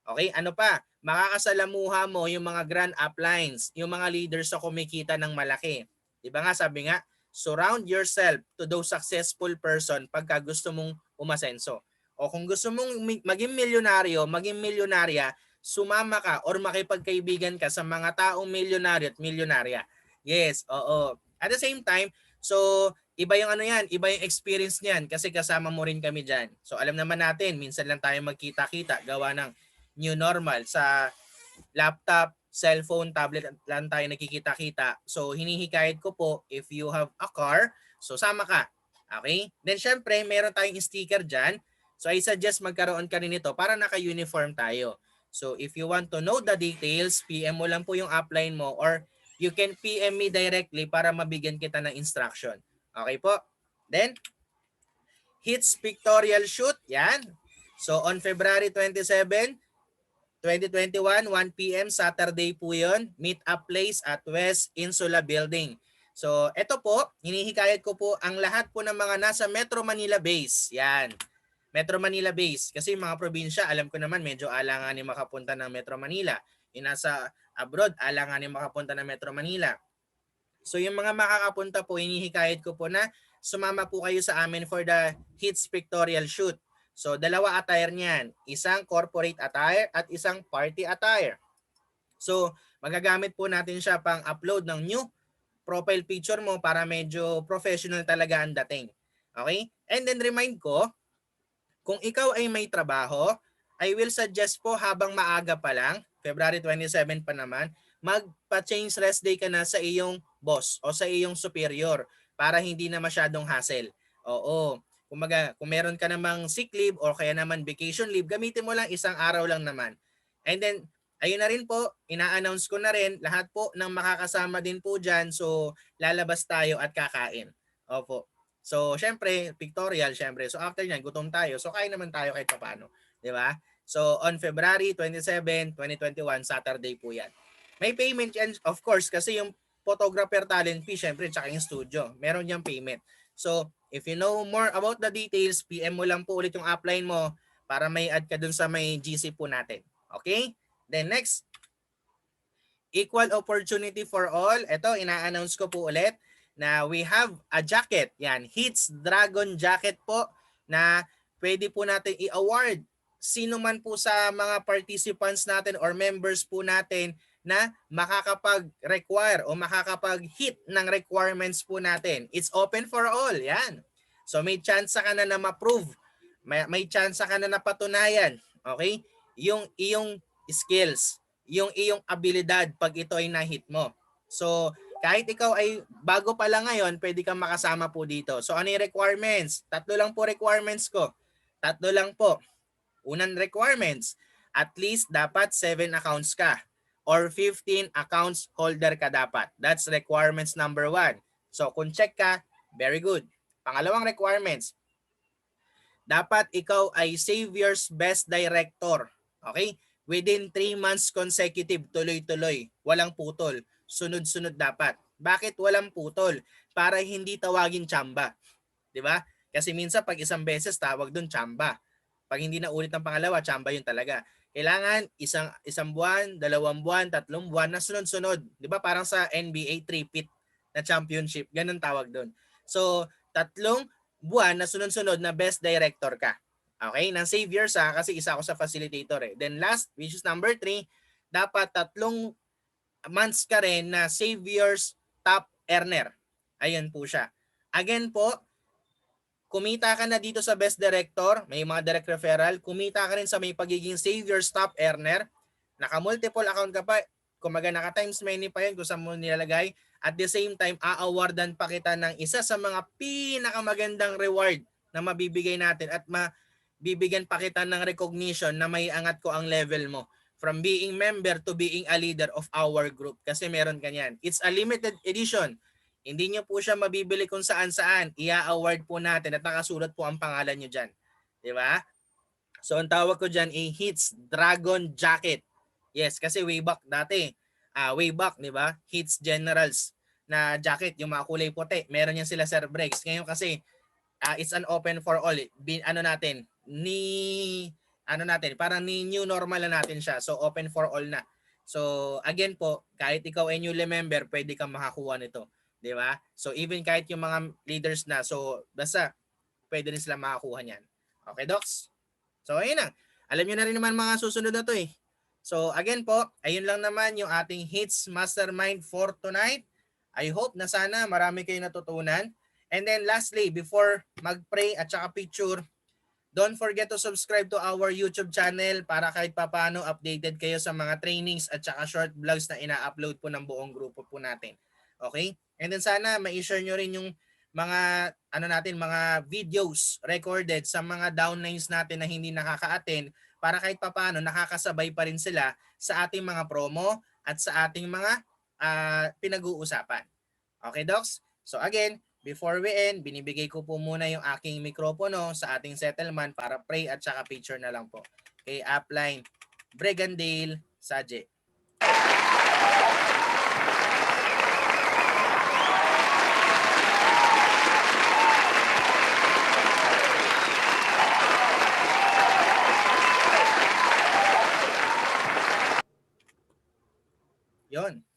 Okay, ano pa? Makakasalamuha mo yung mga grand uplines, yung mga leaders sa kumikita ng malaki. 'Di ba nga sabi nga, surround yourself to those successful person pagka gusto mong umasenso. O kung gusto mong maging milyonaryo, maging milyonarya, sumama ka or makipagkaibigan ka sa mga taong milyonaryo at milyonarya. Yes, oo. At the same time, so iba yung iba yung experience niyan kasi kasama mo rin kami diyan. So alam naman natin, minsan lang tayo magkita-kita gawa ng new normal sa laptop, cellphone, tablet lang tayo nakikita-kita. So hinihikayat ko po, if you have a car, so sama ka. Okay? Then syempre, meron tayong sticker dyan. So I suggest magkaroon ka rin nito para naka-uniform tayo. So if you want to know the details, PM mo lang po yung upline mo or you can PM me directly para mabigyan kita ng instruction. Okay po? Then, HITS pictorial shoot. Yan. So on February 27, 2021, 1 p.m. Saturday po yun. Meet up place at West Insula Building. So, ito po, hinihikayat ko po ang lahat po ng mga nasa Metro Manila base. Yan. Metro Manila base. Kasi mga probinsya, alam ko naman, medyo alanganin makapunta ng Metro Manila. Yung nasa abroad, alanganin makapunta ng Metro Manila. So, yung mga makakapunta po, hinihikayat ko po na sumama po kayo sa amin for the HITS pictorial shoot. So, dalawa attire niyan. Isang corporate attire at isang party attire. So, magagamit po natin siya pang upload ng new profile picture mo para medyo professional talaga ang dating. Okay? And then remind ko, kung ikaw ay may trabaho, I will suggest po habang maaga pa lang, February 27 pa naman, magpa-change rest day ka na sa iyong boss o sa iyong superior para hindi na masyadong hassle. Oo. Kumaga, kung meron ka namang sick leave or kaya naman vacation leave, gamitin mo lang isang araw lang naman. And then, ayun na rin po, ina-announce ko na rin, lahat po ng makakasama din po dyan. So, lalabas tayo at kakain. Opo. So, syempre, pictorial, syempre. So, after nyan, gutom tayo. So, kain naman tayo kahit paano. Di ba? So, on February 27, 2021, Saturday po yan. May payment yan, of course, kasi yung photographer talent fee, syempre, tsaka yung studio. Meron yung payment. So, if you know more about the details, PM mo lang po ulit yung upline mo para may add ka dun sa may GC po natin. Okay? Then next, equal opportunity for all. Ito, ina-announce ko po ulit na we have a jacket. Yan, HITS Dragon Jacket po na pwede po natin i-award sino man po sa mga participants natin or members po natin na makakapag-require o makakapag-hit ng requirements po natin. It's open for all. Yan. So may chance ka na ma-prove. May chance ka na napatunayan. Okay? Yung iyong skills, yung iyong abilidad pag ito ay na-hit mo. So kahit ikaw ay bago pa lang ngayon, pwede kang makasama po dito. So ano yung requirements? 3 lang po requirements ko. 3 lang po. Unang requirements, at least dapat 7 accounts ka or 15 accounts holder ka dapat. That's requirements number 1. So kung check ka, very good. Pangalawang requirements, dapat ikaw ay Xavier's Best Director. Okay? Within 3 months consecutive, tuloy-tuloy. Walang putol. Sunod-sunod dapat. Bakit walang putol? Para hindi tawagin tsamba. Diba? Kasi minsan pag isang beses tawag doon tsamba. Pag hindi na ulit ng pangalawa, tsamba yun talaga. Kailangan isang buwan, 2 buwan, 3 buwan na sunod-sunod. 'Di ba? Parang sa NBA 3-peat na championship, ganun tawag doon. So, 3 buwan na sunod-sunod na best director ka. Okay? Nang Xavier's kasi isa ako sa facilitator eh. Then last, which is number 3, dapat 3 months ka rin na Xavier's top earner. Ayun po siya. Again po, kumita ka na dito sa best director, may mga direct referral, kumita ka rin sa may pagiging Xavier's top earner, naka-multiple account ka pa, kumaga naka-times many pa yun kung saan mo nilalagay, at the same time, a-awardan pa kita ng isa sa mga pinakamagandang reward na mabibigay natin at mabibigyan pa kita ng recognition na may angat ko ang level mo from being member to being a leader of our group kasi meron kanyan. It's a limited edition. Hindi nyo po siya mabibili kung saan-saan. Ia-award po natin at nakasulat po ang pangalan nyo dyan. Diba? So, ang tawag ko dyan ay HITS Dragon Jacket. Yes, kasi way back dati. Way back, diba? HITS Generals na jacket, yung mga kulay puti. Meron yan sila Sir Breaks. Ngayon kasi, it's an open for all. Parang ni new normal na natin siya. So, open for all na. So, again po, kahit ikaw ay newly member, pwede kang makakuha nito. Di ba? So even kahit yung mga leaders na, so basta pwede rin sila makakuha niyan. Okay, Docs? So ayun na. Alam niyo na rin naman mga susunod na to eh. So again po, ayun lang naman yung ating HITS Mastermind for tonight. I hope na sana marami kayong natutunan. And then lastly, before mag-pray at saka picture, Don't forget to subscribe to our YouTube channel para kahit papaano updated kayo sa mga trainings at saka short vlogs na ina-upload po ng buong grupo po natin. Okay? And then sana ma-share nyo rin yung mga mga videos recorded sa mga downlines natin na hindi nakaka-attend para kahit papaano nakakasabay pa rin sila sa ating mga promo at sa ating mga pinag-uusapan. Okay, Docs? So again, before we end, binibigay ko po muna yung aking mikropono sa ating settlement para pray at saka picture na lang po. Kay Upline Bregandale Saje. Yon.